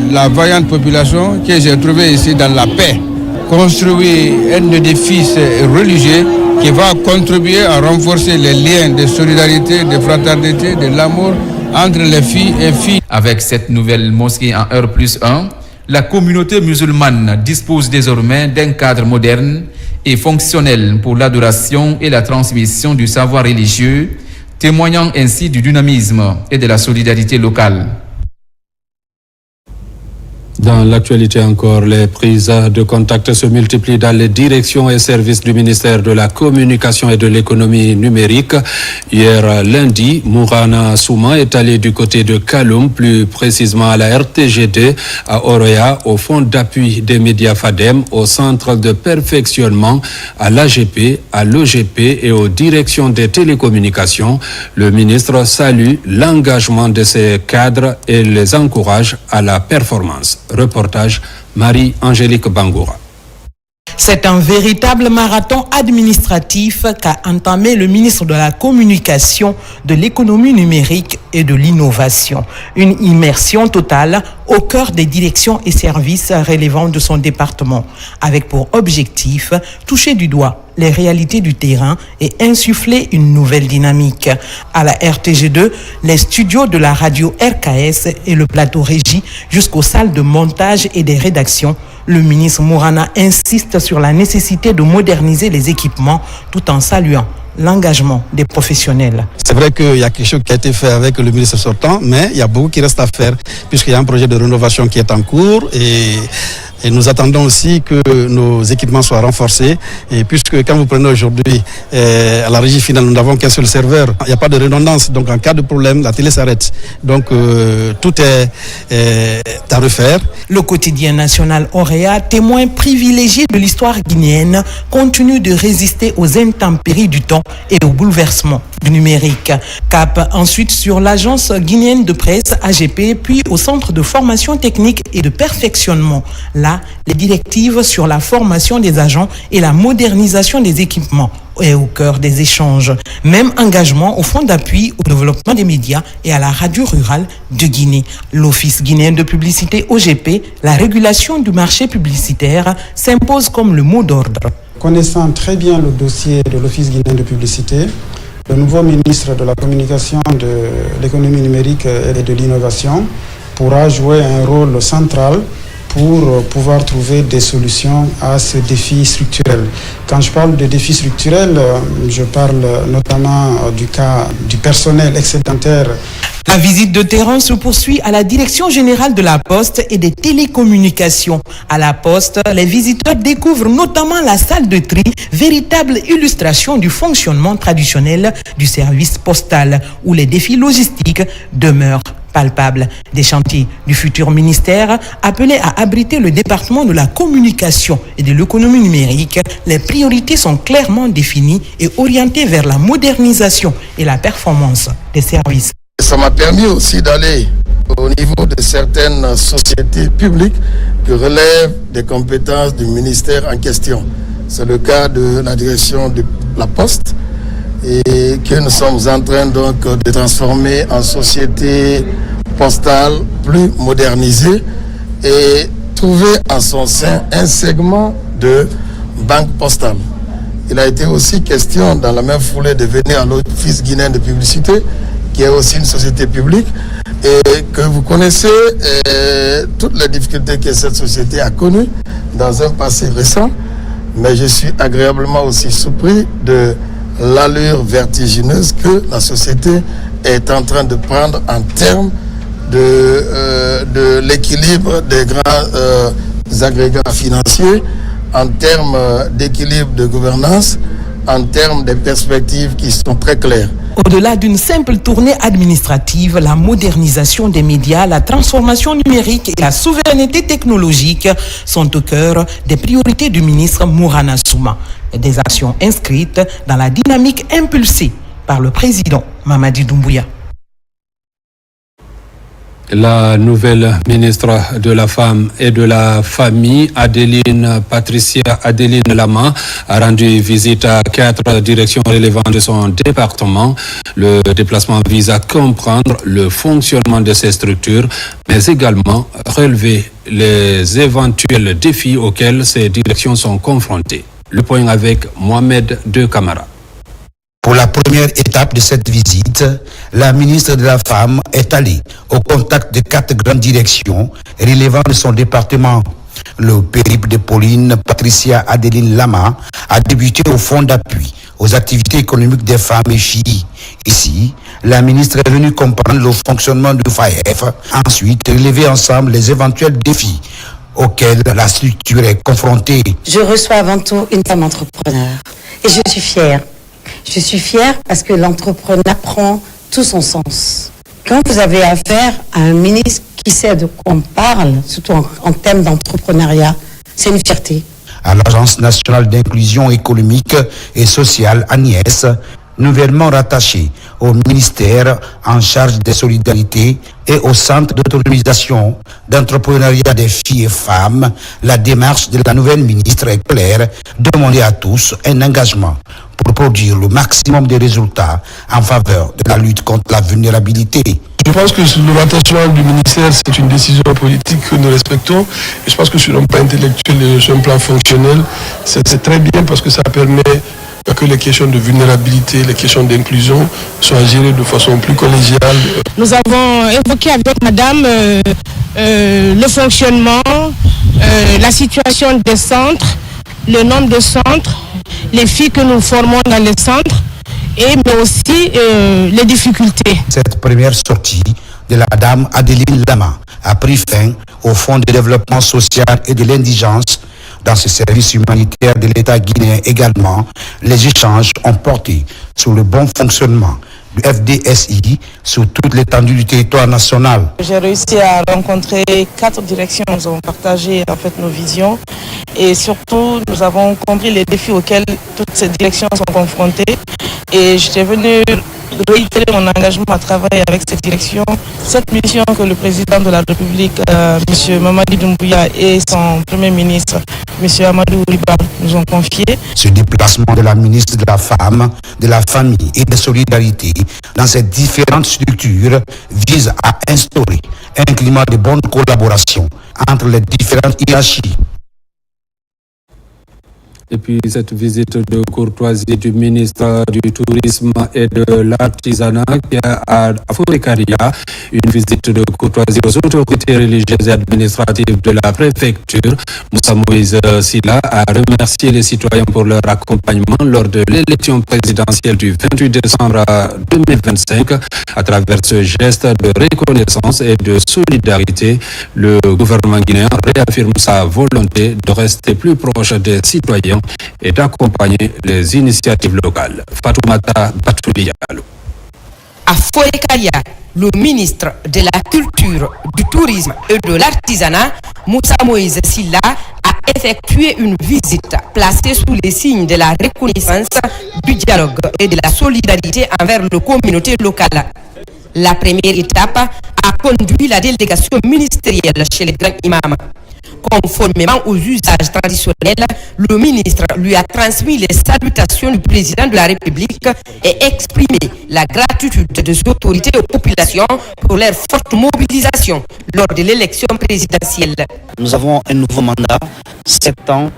la vaillante population que j'ai trouvée ici dans la paix. Construire un édifice religieux qui va contribuer à renforcer les liens de solidarité, de fraternité, de l'amour entre les filles et filles. Avec cette nouvelle mosquée en R+1, la communauté musulmane dispose désormais d'un cadre moderne et fonctionnel pour l'adoration et la transmission du savoir religieux, témoignant ainsi du dynamisme et de la solidarité locale. Dans l'actualité encore, les prises de contact se multiplient dans les directions et services du ministère de la Communication et de l'Économie numérique. Hier lundi, Mourana Souma est allé du côté de Kaloum, plus précisément à la RTG2, à Oroya, au Fonds d'appui des médias FADEM, au Centre de perfectionnement, à l'AGP, à l'OGP et aux directions des télécommunications. Le ministre salue l'engagement de ces cadres et les encourage à la performance. Reportage Marie-Angélique Bangoura. C'est un véritable marathon administratif qu'a entamé le ministre de la Communication, de l'Économie numérique et de l'Innovation. Une immersion totale au cœur des directions et services relevant de son département, avec pour objectif toucher du doigt les réalités du terrain et insuffler une nouvelle dynamique. À la RTG2, les studios de la radio RKS et le plateau régie jusqu'aux salles de montage et des rédactions, le ministre Mourana insiste sur la nécessité de moderniser les équipements tout en saluant l'engagement des professionnels. C'est vrai qu'il y a quelque chose qui a été fait avec le ministre sortant, mais il y a beaucoup qui reste à faire puisqu'il y a un projet de rénovation qui est en cours et nous attendons aussi que nos équipements soient renforcés. Et puisque quand vous prenez aujourd'hui à la régie finale, nous n'avons qu'un seul serveur, il n'y a pas de redondance. Donc en cas de problème, la télé s'arrête. Donc tout est à refaire. Le quotidien national Orea, témoin privilégié de l'histoire guinéenne, continue de résister aux intempéries du temps et aux bouleversements du numérique. Cap ensuite sur l'agence guinéenne de presse AGP, puis au centre de formation technique et de perfectionnement. Là, les directives sur la formation des agents et la modernisation des équipements est au cœur des échanges. Même engagement au fonds d'appui au développement des médias et à la radio rurale de Guinée. L'Office guinéen de publicité OGP, la régulation du marché publicitaire s'impose comme le mot d'ordre. Connaissant très bien le dossier de l'Office guinéen de publicité, le nouveau ministre de la Communication, de l'Économie numérique et de l'Innovation pourra jouer un rôle central pour pouvoir trouver des solutions à ce défi structurel. Quand je parle de défi structurel, je parle notamment du cas du personnel excédentaire. La visite de terrain se poursuit à la Direction générale de la Poste et des télécommunications. À la Poste, les visiteurs découvrent notamment la salle de tri, véritable illustration du fonctionnement traditionnel du service postal, où les défis logistiques demeurent palpable des chantiers du futur ministère appelé à abriter le département de la communication et de l'économie numérique. Les priorités sont clairement définies et orientées vers la modernisation et la performance des services. Ça m'a permis aussi d'aller au niveau de certaines sociétés publiques qui relèvent des compétences du ministère en question. C'est le cas de la direction de la Poste et que nous sommes en train donc de transformer en société postale plus modernisée et trouver en son sein un segment de banque postale. Il a été aussi question dans la même foulée de venir à l'Office guinéen de publicité, qui est aussi une société publique, et que vous connaissez toutes les difficultés que cette société a connues dans un passé récent, mais je suis agréablement aussi surpris de l'allure vertigineuse que la société est en train de prendre en termes de l'équilibre des grands agrégats financiers, en termes d'équilibre de gouvernance, en termes de perspectives qui sont très claires. Au-delà d'une simple tournée administrative, la modernisation des médias, la transformation numérique et la souveraineté technologique sont au cœur des priorités du ministre Mourana Souma. Des actions inscrites dans la dynamique impulsée par le président Mamadi Doumbouya. La nouvelle ministre de la Femme et de la Famille, Patricia Adeline Lama, a rendu visite à 4 directions relevantes de son département. Le déplacement vise à comprendre le fonctionnement de ces structures, mais également relever les éventuels défis auxquels ces directions sont confrontées. Le point avec Mohamed De Camara. Pour la première étape de cette visite, la ministre de la Femme est allée au contact de 4 grandes directions relevant de son département. Le périple de Pauline Patricia Adeline Lama a débuté au fonds d'appui aux activités économiques des femmes et filles. Ici, la ministre est venue comprendre le fonctionnement du FAEF, ensuite relever ensemble les éventuels défis auxquels la structure est confrontée. Je reçois avant tout une femme entrepreneur et je suis fière. Je suis fière parce que l'entrepreneuriat prend tout son sens. Quand vous avez affaire à un ministre qui sait de quoi on parle, surtout en termes d'entrepreneuriat, c'est une fierté. À l'Agence nationale d'inclusion économique et sociale, Agnès, nouvellement rattachée au ministère en charge des solidarités et au centre d'autonomisation d'entrepreneuriat des filles et femmes, la démarche de la nouvelle ministre est claire, demander à tous un engagement pour produire le maximum de résultats en faveur de la lutte contre la vulnérabilité. Je pense que le rattachement du ministère, c'est une décision politique que nous respectons. Et je pense que sur un plan intellectuel et sur un plan fonctionnel, c'est très bien parce que ça permet que les questions de vulnérabilité, les questions d'inclusion soient gérées de façon plus collégiale. Nous avons évoqué avec madame le fonctionnement, la situation des centres, le nombre de centres, les filles que nous formons dans les centres, mais aussi les difficultés. Cette première sortie de la dame Adeline Lama a pris fin au Fonds de développement social et de l'indigence. Dans ce service humanitaire de l'État guinéen également, les échanges ont porté sur le bon fonctionnement du FDSI sur toute l'étendue du territoire national. J'ai réussi à rencontrer 4 directions, nous avons partagé en fait nos visions et surtout nous avons compris les défis auxquels toutes ces directions sont confrontées et j'étais venu réitérer mon engagement à travailler avec cette direction. Cette mission que le président de la République, M. Mamadi Doumbouya, et son premier ministre, M. Amadou Riba, nous ont confié. Ce déplacement de la ministre de la Femme, de la Famille et des Solidarités dans ces différentes structures vise à instaurer un climat de bonne collaboration entre les différentes hiérarchies. Et puis cette visite de courtoisie du ministre du Tourisme et de l'Artisanat qui a à Fourekaria, une visite de courtoisie aux autorités religieuses et administratives de la préfecture. Moussa Moïse Silla a remercié les citoyens pour leur accompagnement lors de l'élection présidentielle du 28 décembre 2025. À travers ce geste de reconnaissance et de solidarité, le gouvernement guinéen réaffirme sa volonté de rester plus proche des citoyens et d'accompagner les initiatives locales. Fatoumata Batoulialo. À Fourekaria, Le ministre de la Culture, du Tourisme et de l'Artisanat, Moussa Moïse Silla, a effectué une visite placée sous les signes de la reconnaissance, du dialogue et de la solidarité envers les communautés locales. La première étape a conduit la délégation ministérielle chez les grands imams. Conformément aux usages traditionnels, le ministre lui a transmis les salutations du président de la République et exprimé la gratitude des autorités aux populations pour leur forte mobilisation lors de l'élection présidentielle. Nous avons un nouveau mandat, 7 ans.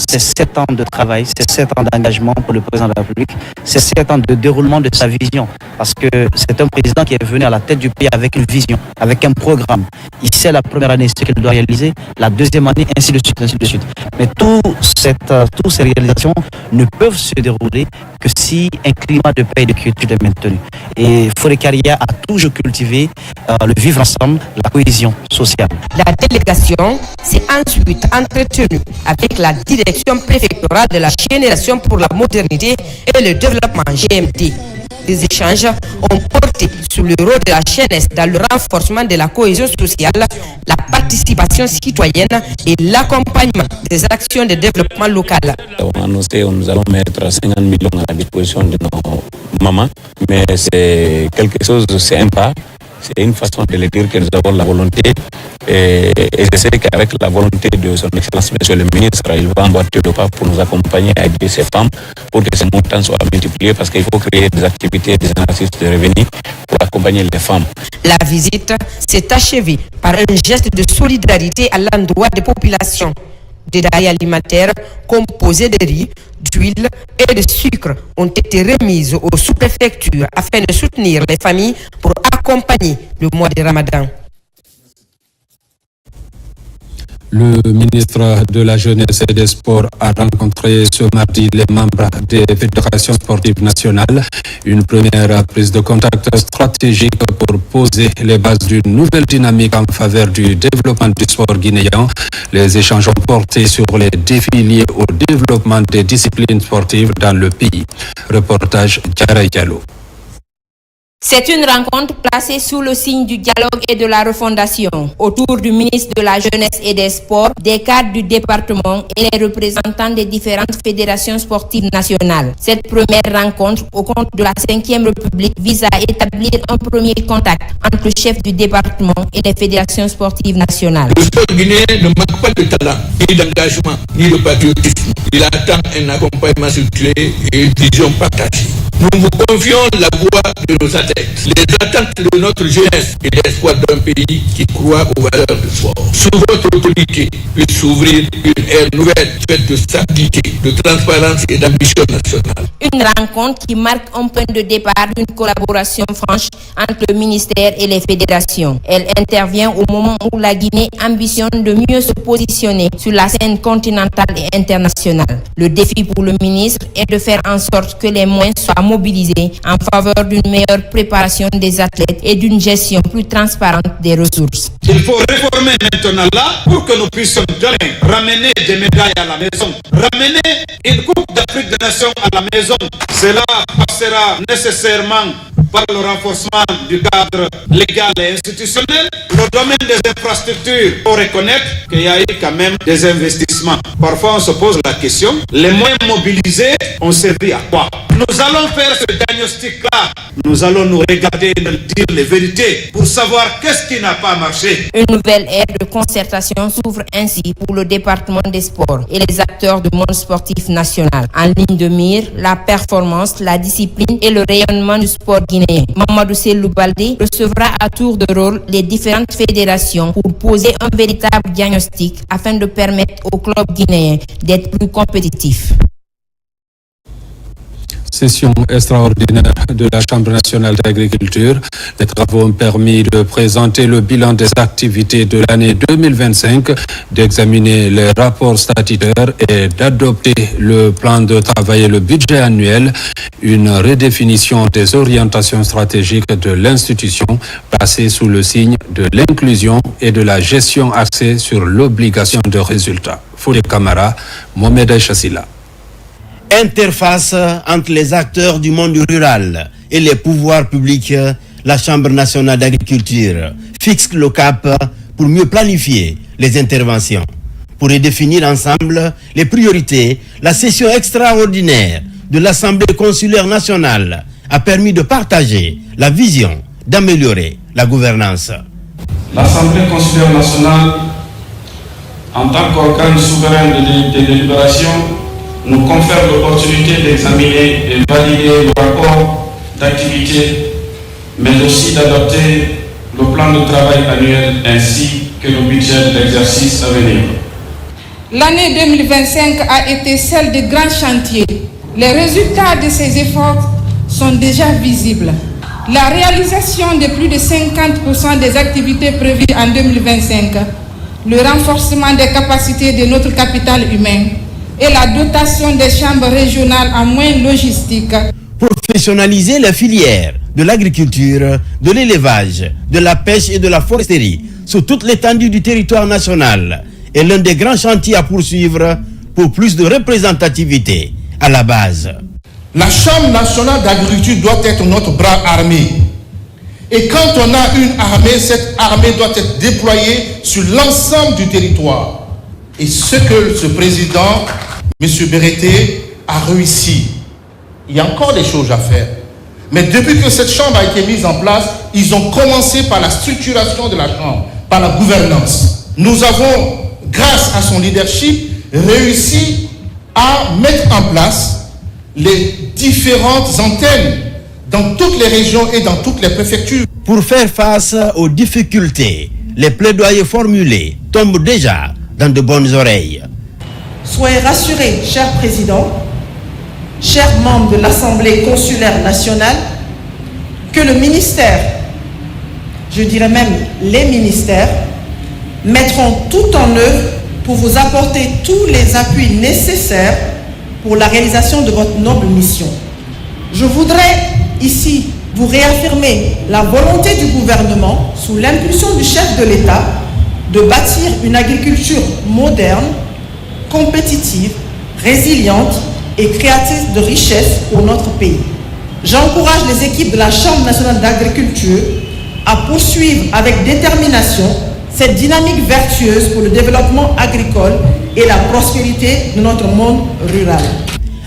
C'est 7 ans de travail, c'est 7 ans d'engagement pour le président de la République, c'est 7 ans de déroulement de sa vision. Parce que c'est un président qui est venu à la tête du pays avec une vision, avec un programme. Il sait la première année ce qu'il doit réaliser, la deuxième année, ainsi de suite, ainsi de suite. Mais toutes ces réalisations ne peuvent se dérouler que si un climat de paix et de quiétude est maintenu. Et Forêt Carrière a toujours cultivé le vivre ensemble, la cohésion sociale. La délégation s'est ensuite entretenue avec la direction préfectorale de la génération pour la modernité et le développement GMD. Les échanges ont porté sur le rôle de la jeunesse dans le renforcement de la cohésion sociale, la participation citoyenne et l'accompagnement des actions de développement local. On a annoncé que nous allons mettre 50 millions à la disposition de nos mamans, mais c'est quelque chose, c'est un pas. C'est une façon de le dire que nous avons la volonté et je sais qu'avec la volonté de son Excellence Monsieur le Ministre, il va emboîter le pas pour nous accompagner à aider ces femmes pour que ces montants soient multipliés parce qu'il faut créer des activités, des exercices de revenus pour accompagner les femmes. La visite s'est achevée par un geste de solidarité à l'endroit des populations. Des denrées alimentaires composées de riz, d'huile et de sucre ont été remises aux sous-préfectures afin de soutenir les familles pour accompagner le mois de Ramadan. Le ministre de la Jeunesse et des Sports a rencontré ce mardi les membres des fédérations sportives nationales. Une première prise de contact stratégique pour poser les bases d'une nouvelle dynamique en faveur du développement du sport guinéen. Les échanges ont porté sur les défis liés au développement des disciplines sportives dans le pays. Reportage Diarra Diallo. C'est une rencontre placée sous le signe du dialogue et de la refondation autour du ministre de la Jeunesse et des Sports, des cadres du département et les représentants des différentes fédérations sportives nationales. Cette première rencontre au compte de la 5e République vise à établir un premier contact entre le chef du département et les fédérations sportives nationales. Le sport guinéen ne manque pas de talent, ni d'engagement, ni de patriotisme. Il attend un accompagnement structuré et une vision partagée. Nous vous confions la voix de nos athlètes, les attentes de notre jeunesse et l'espoir d'un pays qui croit aux valeurs du sport. Sous votre autorité, puisse s'ouvrir une ère nouvelle faite de stabilité, de transparence et d'ambition nationale. Une rencontre qui marque un point de départ d'une collaboration franche entre le ministère et les fédérations. Elle intervient au moment où la Guinée ambitionne de mieux se positionner sur la scène continentale et internationale. Le défi pour le ministre est de faire en sorte que les moyens soient mobilisés en faveur d'une meilleure préparation des athlètes et d'une gestion plus transparente des ressources. Il faut réformer maintenant là pour que nous puissions ramener des médailles à la maison, ramener une Coupe d'Afrique des Nations à la maison. Cela passera nécessairement par le renforcement du cadre légal et institutionnel. Le domaine des infrastructures, il faut reconnaître qu'il y a eu quand même des investissements. Parfois on se pose la question, les moyens mobilisés ont servi à quoi? Nous allons faire ce diagnostic-là. Nous allons nous regarder et nous dire les vérités pour savoir qu'est-ce qui n'a pas marché. Une nouvelle ère de concertation s'ouvre ainsi pour le département des sports et les acteurs du monde sportif national. En ligne de mire, la performance, la discipline et le rayonnement du sport guinéen. Mamadou Sellou Baldé recevra à tour de rôle les différentes fédérations pour poser un véritable diagnostic afin de permettre aux clubs guinéens d'être plus compétitifs. Session extraordinaire de la Chambre nationale d'agriculture. Les travaux ont permis de présenter le bilan des activités de l'année 2025, d'examiner les rapports statutaires et d'adopter le plan de travail et le budget annuel. Une redéfinition des orientations stratégiques de l'institution placée sous le signe de l'inclusion et de la gestion axée sur l'obligation de résultat. Foulé Camara, Mohamed Chassila. Interface entre les acteurs du monde rural et les pouvoirs publics la Chambre nationale d'agriculture fixe le cap pour mieux planifier les interventions. Pour y définir ensemble les priorités, la session extraordinaire de l'Assemblée consulaire nationale a permis de partager la vision d'améliorer la gouvernance. L'Assemblée consulaire nationale, en tant qu'organe souverain de délibération, nous confère l'opportunité d'examiner et valider le rapport d'activité, mais aussi d'adopter le plan de travail annuel ainsi que le budget de l'exercice à venir. L'année 2025 a été celle de grands chantiers. Les résultats de ces efforts sont déjà visibles. La réalisation de plus de 50% des activités prévues en 2025, le renforcement des capacités de notre capital humain et la dotation des chambres régionales en moyens logistiques. Professionnaliser les filières de l'agriculture, de l'élevage, de la pêche et de la foresterie sur toute l'étendue du territoire national est l'un des grands chantiers à poursuivre pour plus de représentativité à la base. La Chambre nationale d'agriculture doit être notre bras armé. Et quand on a une armée, cette armée doit être déployée sur l'ensemble du territoire. Et ce que ce président, M. Berete, a réussi. Il y a encore des choses à faire. Mais depuis que cette Chambre a été mise en place, ils ont commencé par la structuration de la Chambre, par la gouvernance. Nous avons, grâce à son leadership, réussi à mettre en place les différentes antennes dans toutes les régions et dans toutes les préfectures. Pour faire face aux difficultés, les plaidoyers formulés tombent déjà dans de bonnes oreilles. Soyez rassurés, cher Président, chers membres de l'Assemblée consulaire nationale, que le ministère, je dirais même les ministères, mettront tout en œuvre pour vous apporter tous les appuis nécessaires pour la réalisation de votre noble mission. Je voudrais ici vous réaffirmer la volonté du gouvernement, sous l'impulsion du chef de l'État, de bâtir une agriculture moderne, compétitive, résiliente et créatrice de richesses pour notre pays. J'encourage les équipes de la Chambre nationale d'agriculture à poursuivre avec détermination cette dynamique vertueuse pour le développement agricole et la prospérité de notre monde rural.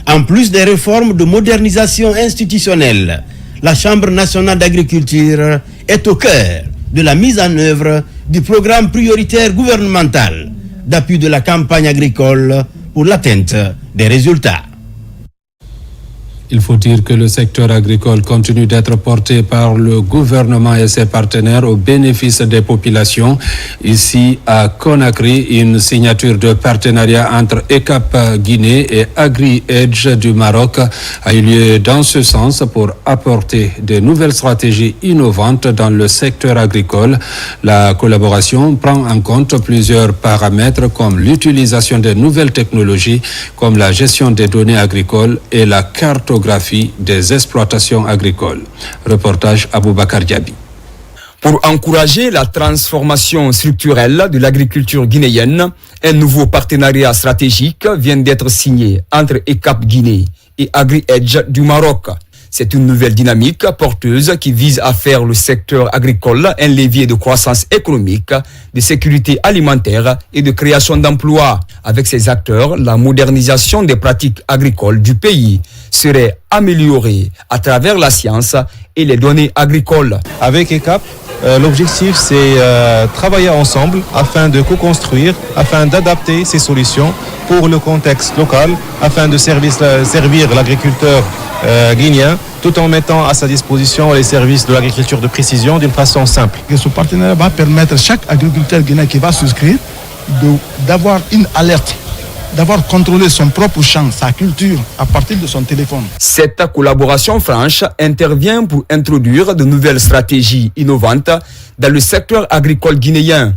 En plus des réformes de modernisation institutionnelle, la Chambre nationale d'agriculture est au cœur de la mise en œuvre du programme prioritaire gouvernemental d'appui de la campagne agricole pour l'atteinte des résultats. Il faut dire que le secteur agricole continue d'être porté par le gouvernement et ses partenaires au bénéfice des populations. Ici à Conakry, une signature de partenariat entre ECAP Guinée et AgriEdge du Maroc a eu lieu dans ce sens pour apporter de nouvelles stratégies innovantes dans le secteur agricole. La collaboration prend en compte plusieurs paramètres comme l'utilisation de nouvelles technologies, comme la gestion des données agricoles et la cartographie des exploitations agricoles. Reportage Aboubakar Diaby. Pour encourager la transformation structurelle de l'agriculture guinéenne, un nouveau partenariat stratégique vient d'être signé entre ECAP Guinée et AgriEdge du Maroc. C'est une nouvelle dynamique porteuse qui vise à faire le secteur agricole un levier de croissance économique, de sécurité alimentaire et de création d'emplois. Avec ces acteurs, la modernisation des pratiques agricoles du pays serait améliorée à travers la science et les données agricoles. Avec ECAP, l'objectif c'est travailler ensemble afin de co-construire, afin d'adapter ces solutions pour le contexte local, afin de servir l'agriculteur guinéen, tout en mettant à sa disposition les services de l'agriculture de précision d'une façon simple. Et ce partenariat va permettre à chaque agriculteur guinéen qui va souscrire d'avoir une alerte, d'avoir contrôlé son propre champ, sa culture, à partir de son téléphone. Cette collaboration franche intervient pour introduire de nouvelles stratégies innovantes dans le secteur agricole guinéen.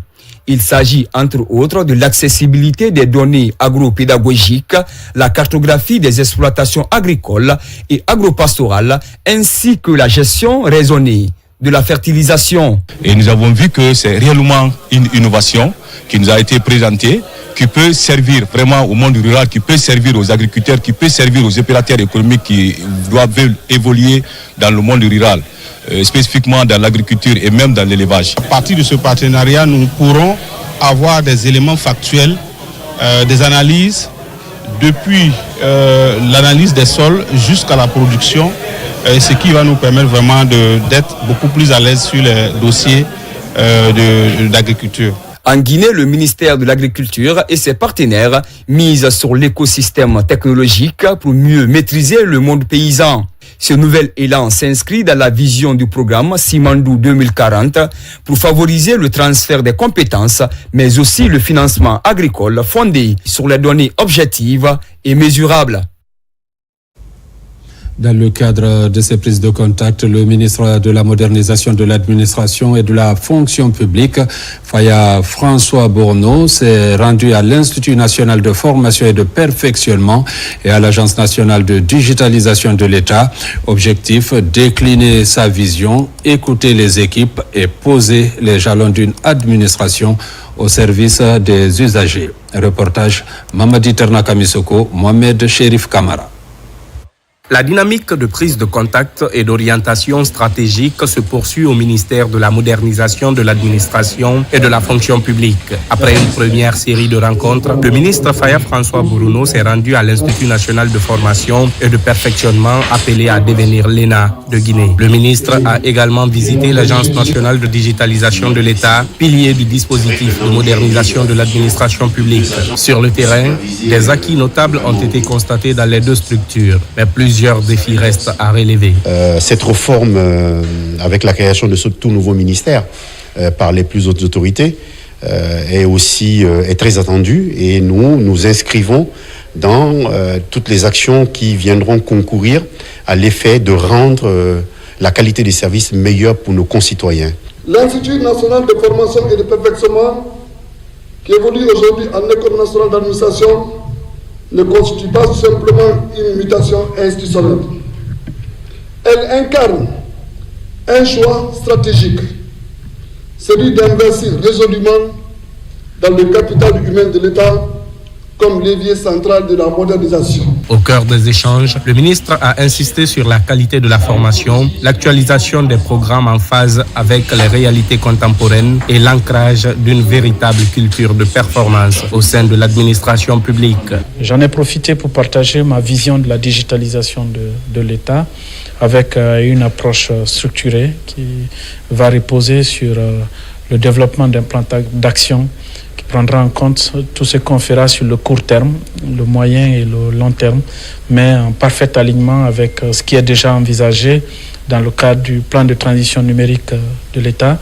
Il s'agit entre autres de l'accessibilité des données agropédagogiques, la cartographie des exploitations agricoles et agropastorales, ainsi que la gestion raisonnée de la fertilisation. Et nous avons vu que c'est réellement une innovation qui nous a été présentée, qui peut servir vraiment au monde rural, qui peut servir aux agriculteurs, qui peut servir aux opérateurs économiques qui doivent évoluer dans le monde rural. spécifiquement dans l'agriculture et même dans l'élevage. À partir de ce partenariat, nous pourrons avoir des éléments factuels, des analyses, depuis l'analyse des sols jusqu'à la production, ce qui va nous permettre vraiment d'être beaucoup plus à l'aise sur les dossiers d'agriculture. En Guinée, le ministère de l'Agriculture et ses partenaires misent sur l'écosystème technologique pour mieux maîtriser le monde paysan. Ce nouvel élan s'inscrit dans la vision du programme Simandou 2040 pour favoriser le transfert des compétences, mais aussi le financement agricole fondé sur les données objectives et mesurables. Dans le cadre de ces prises de contact, le ministre de la Modernisation de l'Administration et de la Fonction publique, Faya François Bourneau, s'est rendu à l'Institut national de formation et de perfectionnement et à l'Agence nationale de digitalisation de l'État. Objectif, décliner sa vision, écouter les équipes et poser les jalons d'une administration au service des usagers. Reportage Mamadi Ternakamisoko, Mohamed Chérif Kamara. La dynamique de prise de contact et d'orientation stratégique se poursuit au ministère de la Modernisation de l'Administration et de la Fonction publique. Après une première série de rencontres, le ministre Faya François Bourneau s'est rendu à l'Institut national de formation et de perfectionnement appelé à devenir l'ENA de Guinée. Le ministre a également visité l'Agence nationale de digitalisation de l'État, pilier du dispositif de modernisation de l'administration publique. Sur le terrain, des acquis notables ont été constatés dans les deux structures, mais plusieurs défis restent à relever. Cette réforme, avec la création de ce tout nouveau ministère par les plus hautes autorités, est très attendue et nous inscrivons dans toutes les actions qui viendront concourir à l'effet de rendre la qualité des services meilleure pour nos concitoyens. L'Institut national de formation et de perfectionnement, qui évolue aujourd'hui en École nationale d'administration, ne constitue pas simplement une mutation institutionnelle. Elle incarne un choix stratégique, celui d'investir résolument dans le capital humain de l'État comme levier central de la modernisation. Au cœur des échanges, le ministre a insisté sur la qualité de la formation, l'actualisation des programmes en phase avec les réalités contemporaines et l'ancrage d'une véritable culture de performance au sein de l'administration publique. J'en ai profité pour partager ma vision de la digitalisation de l'État avec une approche structurée qui va reposer sur le développement d'un plan d'action qui prendra en compte tout ce qu'on fera sur le court terme, le moyen et le long terme, mais en parfait alignement avec ce qui est déjà envisagé dans le cadre du plan de transition numérique de l'État,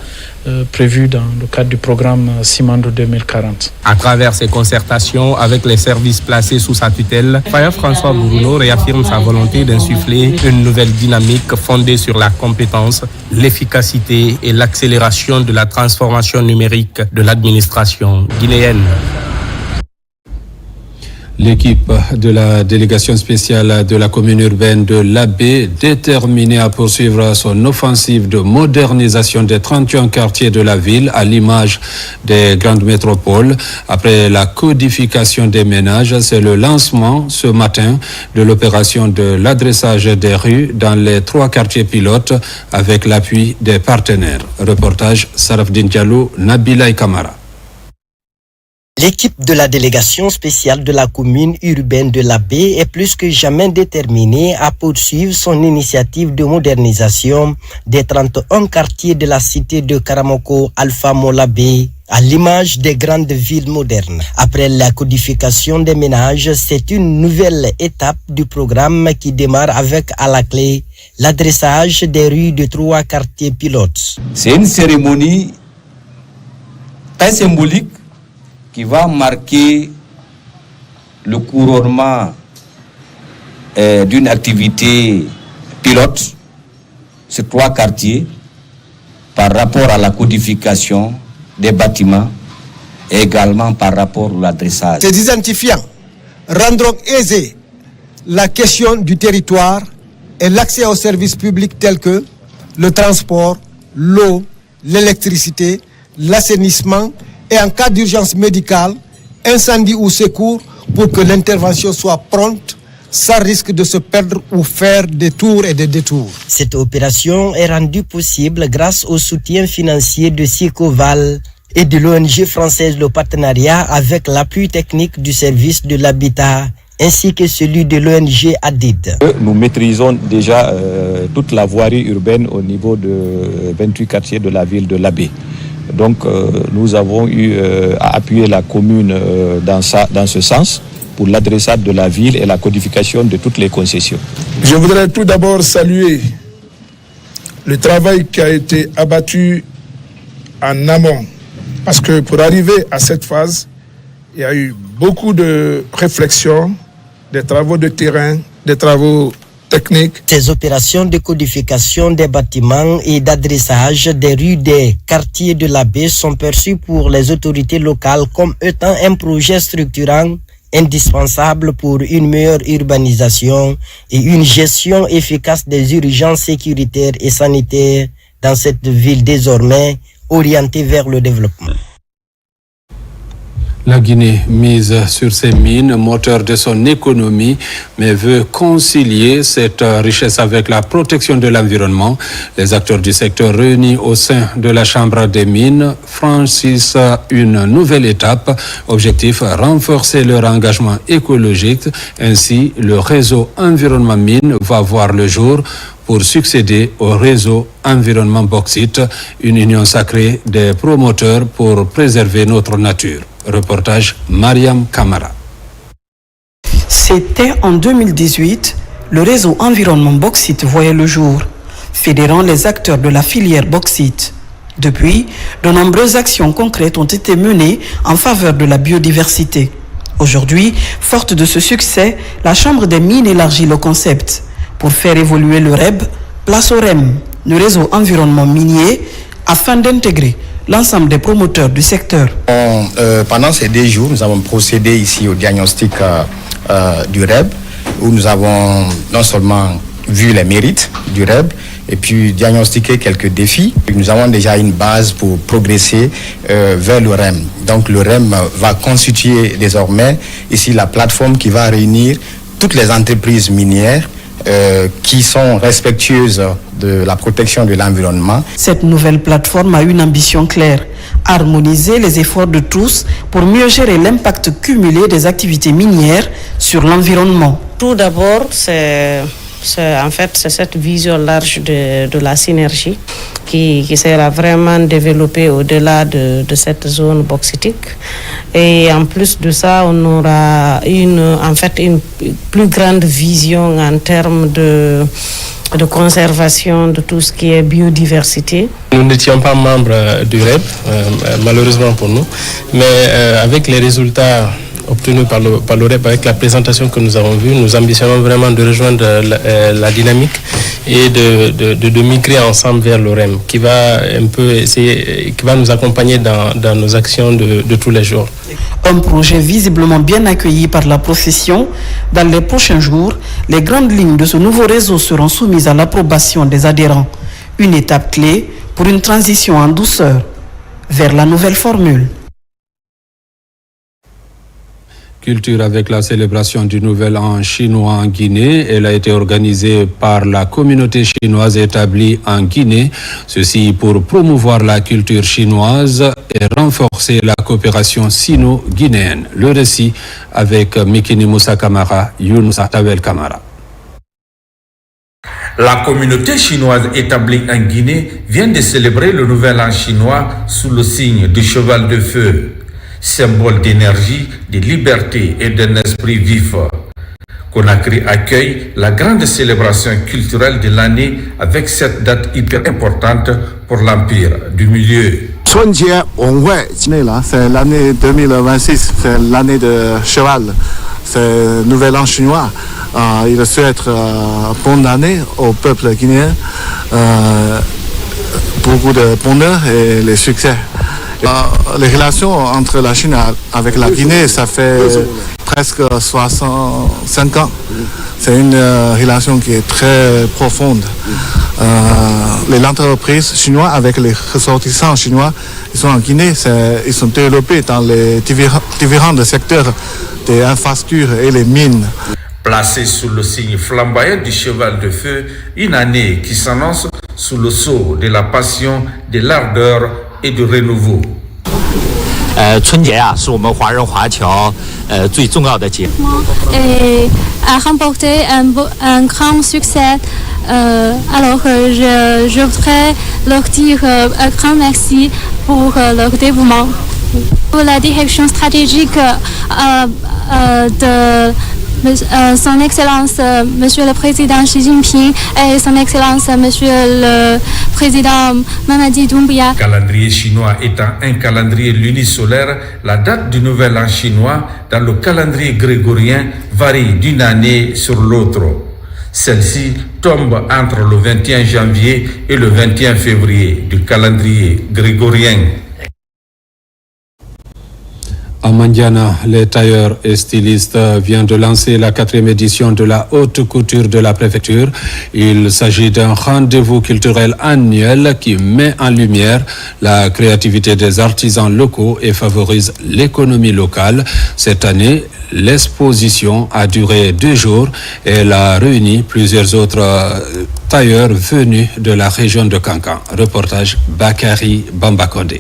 prévu dans le cadre du programme Simandou 2040. À travers ces concertations avec les services placés sous sa tutelle, Faya François Bourneau réaffirme sa volonté d'insuffler une nouvelle dynamique fondée sur la compétence, l'efficacité et l'accélération de la transformation numérique de l'administration guinéenne. L'équipe de la délégation spéciale de la commune urbaine de l'Abbé, déterminée à poursuivre son offensive de modernisation des 31 quartiers de la ville à l'image des grandes métropoles. Après la codification des ménages, c'est le lancement ce matin de l'opération de l'adressage des rues dans les 3 quartiers pilotes avec l'appui des partenaires. Reportage Sarafdin Diallo, Nabila Kamara. L'équipe de la délégation spéciale de la commune urbaine de l'Abbé est plus que jamais déterminée à poursuivre son initiative de modernisation des 31 quartiers de la cité de Karamoko Alpha Molabé, à l'image des grandes villes modernes. Après la codification des ménages, c'est une nouvelle étape du programme qui démarre avec à la clé l'adressage des rues de 3 quartiers pilotes. C'est une cérémonie très symbolique qui va marquer le couronnement d'une activité pilote sur 3 quartiers par rapport à la codification des bâtiments et également par rapport à l'adressage. Ces identifiants rendront aisée la question du territoire et l'accès aux services publics tels que le transport, l'eau, l'électricité, l'assainissement et en cas d'urgence médicale, incendie ou secours, pour que l'intervention soit prompte, sans risque de se perdre ou faire des tours et des détours. Cette opération est rendue possible grâce au soutien financier de Sicoval et de l'ONG française Le Partenariat avec l'appui technique du service de l'habitat ainsi que celui de l'ONG ADID. Nous maîtrisons déjà toute la voirie urbaine au niveau de 28 quartiers de la ville de l'Abbé. Donc nous avons eu à appuyer la commune dans ce sens pour l'adressage de la ville et la codification de toutes les concessions. Je voudrais tout d'abord saluer le travail qui a été abattu en amont, parce que pour arriver à cette phase, il y a eu beaucoup de réflexions, des travaux de terrain, des travaux techniques. Ces opérations de codification des bâtiments et d'adressage des rues des quartiers de la baie sont perçues pour les autorités locales comme étant un projet structurant indispensable pour une meilleure urbanisation et une gestion efficace des urgences sécuritaires et sanitaires dans cette ville désormais orientée vers le développement. La Guinée mise sur ses mines, moteur de son économie, mais veut concilier cette richesse avec la protection de l'environnement. Les acteurs du secteur réunis au sein de la Chambre des mines franchissent une nouvelle étape. Objectif, renforcer leur engagement écologique. Ainsi, le réseau Environnement Mine va voir le jour pour succéder au réseau Environnement Bauxite, une union sacrée des promoteurs pour préserver notre nature. Reportage Mariam Kamara. C'était en 2018, le réseau Environnement Bauxite voyait le jour, fédérant les acteurs de la filière bauxite. Depuis, de nombreuses actions concrètes ont été menées en faveur de la biodiversité. Aujourd'hui, forte de ce succès, la Chambre des mines élargit le concept. Pour faire évoluer le REB, place au REM, le réseau environnement minier, afin d'intégrer l'ensemble des promoteurs du secteur. Pendant ces 2 jours, nous avons procédé ici au diagnostic du REB, où nous avons non seulement vu les mérites du REB, et puis diagnostiqué quelques défis. Nous avons déjà une base pour progresser vers le REM. Donc le REM va constituer désormais ici la plateforme qui va réunir toutes les entreprises minières qui sont respectueuses de la protection de l'environnement. Cette nouvelle plateforme a une ambition claire, harmoniser les efforts de tous pour mieux gérer l'impact cumulé des activités minières sur l'environnement. Tout d'abord, c'est cette vision large de la synergie qui sera vraiment développée au-delà de cette zone bauxitique. Et en plus de ça, on aura une plus grande vision en termes de conservation de tout ce qui est biodiversité. Nous n'étions pas membres du REB, malheureusement pour nous, mais avec les résultats obtenus par le REB, avec la présentation que nous avons vue, nous ambitionnons vraiment de rejoindre la dynamique et de migrer ensemble vers le REM, qui va un peu essayer, qui va nous accompagner dans nos actions de tous les jours. Un projet visiblement bien accueilli par la profession. Dans les prochains jours, les grandes lignes de ce nouveau réseau seront soumises à l'approbation des adhérents. Une étape clé pour une transition en douceur vers la nouvelle formule. Culture avec la célébration du Nouvel An chinois en Guinée. Elle a été organisée par la communauté chinoise établie en Guinée. Ceci pour promouvoir la culture chinoise et renforcer la coopération sino-guinéenne. Le récit avec Mikini Moussa Kamara, Younous Tawel Kamara. La communauté chinoise établie en Guinée vient de célébrer le Nouvel An chinois sous le signe du cheval de feu, symbole d'énergie, de liberté et d'un esprit vif. Conakry accueille la grande célébration culturelle de l'année avec cette date hyper importante pour l'Empire du Milieu. C'est l'année 2026, c'est l'année de cheval, c'est le Nouvel An chinois. Il souhaite bonne année au peuple guinéen, beaucoup de bonheur et les succès. Les relations entre la Chine avec la Guinée, ça fait presque 65 ans. C'est une relation qui est très profonde. Les entreprises chinoises avec les ressortissants chinois, ils sont en Guinée, ils sont développés dans les différents secteurs des infrastructures et les mines. Placé sous le signe flamboyant du cheval de feu, une année qui s'annonce sous le sceau de la passion, de l'ardeur et du renouveau. 春节啊，是我们华人华侨最重要的节。Et a remporté un grand succès. Alors je voudrais leur dire un grand merci pour leur dévouement. Pour la direction stratégique de Son Excellence Monsieur le Président Xi Jinping et Son Excellence Monsieur le Président Mamadi Doumbouya. Calendrier chinois étant un calendrier lunisolaire, la date du nouvel an chinois dans le calendrier grégorien varie d'une année sur l'autre. Celle-ci tombe entre le 21 janvier et le 21 février du calendrier grégorien. À Mandiana, les tailleurs et stylistes viennent de lancer la 4e édition de la haute couture de la préfecture. Il s'agit d'un rendez-vous culturel annuel qui met en lumière la créativité des artisans locaux et favorise l'économie locale. Cette année, l'exposition a duré 2 jours et elle a réuni plusieurs autres tailleurs venus de la région de Kankan. Reportage Bakari Bambakonde.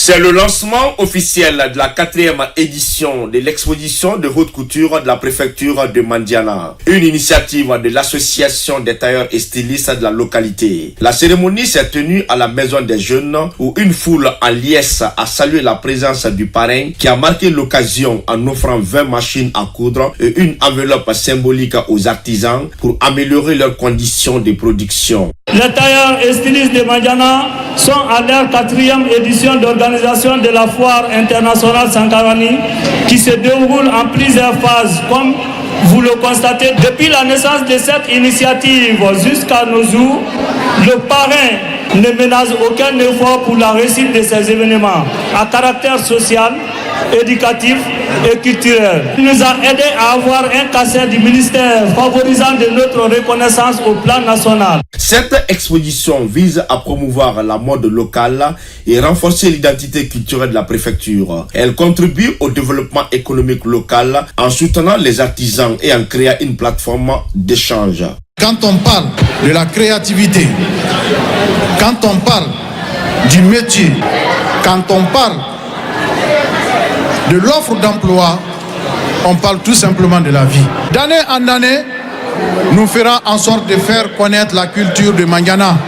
C'est le lancement officiel de la 4e édition de l'exposition de haute couture de la préfecture de Mandiana, une initiative de l'association des tailleurs et stylistes de la localité. La cérémonie s'est tenue à la Maison des Jeunes où une foule en liesse a salué la présence du parrain qui a marqué l'occasion en offrant 20 machines à coudre et une enveloppe symbolique aux artisans pour améliorer leurs conditions de production. Les tailleurs et stylistes de Mandiana sont à leur 4e édition d'organisation de la foire internationale Sankarani qui se déroule en plusieurs phases. Comme vous le constatez, depuis la naissance de cette initiative jusqu'à nos jours, le parrain ne ménage aucun effort pour la réussite de ces événements à caractère social, éducatif et culturel. Il nous a aidé à avoir un cachet du ministère favorisant de notre reconnaissance au plan national. Cette exposition vise à promouvoir la mode locale et renforcer l'identité culturelle de la préfecture. Elle contribue au développement économique local en soutenant les artisans et en créant une plateforme d'échange. Quand on parle de la créativité, quand on parle du métier, quand on parle de l'offre d'emploi, on parle tout simplement de la vie. D'année en année, nous ferons en sorte de faire connaître la culture de Mandiana.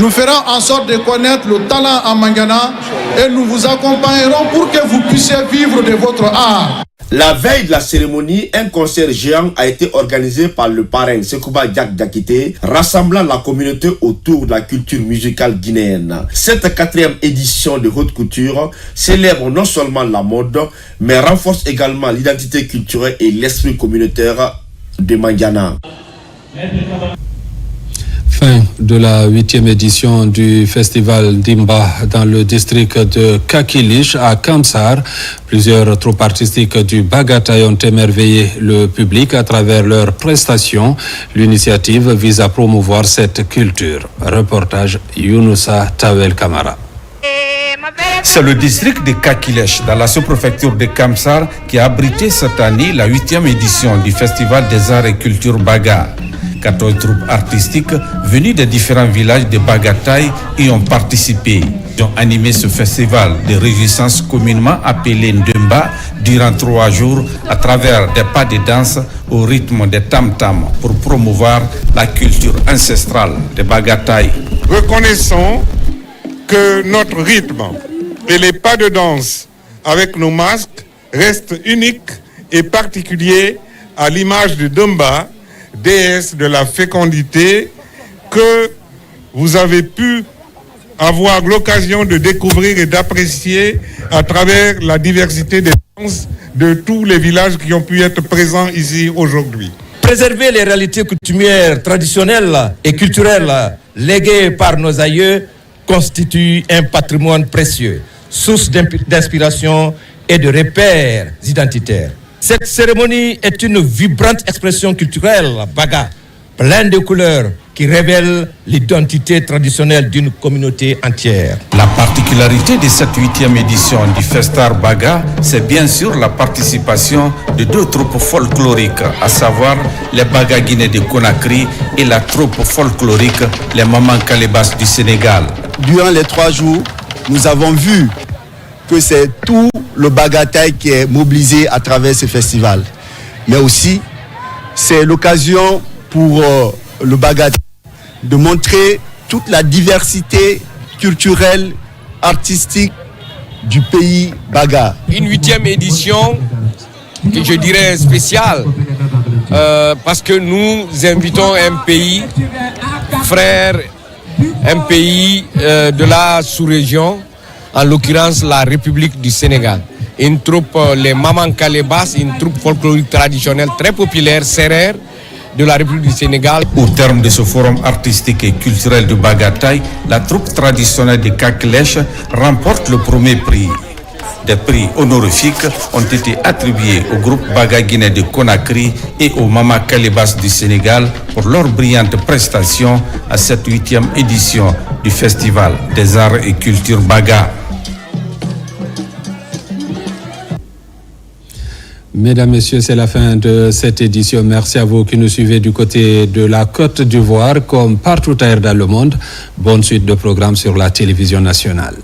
Nous ferons en sorte de connaître le talent en Mandiana et nous vous accompagnerons pour que vous puissiez vivre de votre art. La veille de la cérémonie, un concert géant a été organisé par le parrain Sekouba Diak Diakité, rassemblant la communauté autour de la culture musicale guinéenne. Cette 4e édition de haute couture célèbre non seulement la mode, mais renforce également l'identité culturelle et l'esprit communautaire de Mandiana. Fin de la 8e édition du festival Dimba dans le district de Kakilich à Kamsar. Plusieurs troupes artistiques du Bagataï ont émerveillé le public à travers leurs prestations. L'initiative vise à promouvoir cette culture. Reportage Younoussa Tawel Kamara. C'est le district de Kakilich, dans la sous-préfecture de Kamsar, qui a abrité cette année la 8e édition du Festival des Arts et Culture Baga. 14 troupes artistiques venues des différents villages de Bagataï y ont participé. Ils ont animé ce festival de réjouissance communément appelé Ndemba durant 3 jours à travers des pas de danse au rythme des tam-tams pour promouvoir la culture ancestrale de Bagataï. Reconnaissons que notre rythme et les pas de danse avec nos masques restent uniques et particuliers à l'image de Ndemba, déesse de la fécondité, que vous avez pu avoir l'occasion de découvrir et d'apprécier à travers la diversité des danses de tous les villages qui ont pu être présents ici aujourd'hui. Préserver les réalités coutumières, traditionnelles et culturelles léguées par nos aïeux constitue un patrimoine précieux, source d'inspiration et de repères identitaires. Cette cérémonie est une vibrante expression culturelle, Baga, plein de couleurs qui révèle l'identité traditionnelle d'une communauté entière. La particularité de cette 8e édition du Festar Baga, c'est bien sûr la participation de 2 troupes folkloriques, à savoir les Baga Guinée de Conakry et la troupe folklorique les Maman Kalebas du Sénégal. Durant les 3 jours, nous avons vu que c'est tout le bagataï qui est mobilisé à travers ce festival. Mais aussi, c'est l'occasion pour le bagataï de montrer toute la diversité culturelle, artistique du pays Baga. Une 8e édition que je dirais spéciale parce que nous invitons un pays frère, un pays de la sous-région, en l'occurrence la République du Sénégal. Une troupe, les Maman Kalebas, une troupe folklorique traditionnelle très populaire, sérère, de la République du Sénégal. Au terme de ce forum artistique et culturel de Bagataï, la troupe traditionnelle de Kakilèche remporte le premier prix. Des prix honorifiques ont été attribués au groupe Baga Guinée de Conakry et au Mama Kalebas du Sénégal pour leurs brillantes prestations à cette 8e édition du Festival des Arts et Cultures Baga. Mesdames, Messieurs, c'est la fin de cette édition. Merci à vous qui nous suivez du côté de la Côte d'Ivoire comme partout ailleurs dans le monde. Bonne suite de programmes sur la télévision nationale.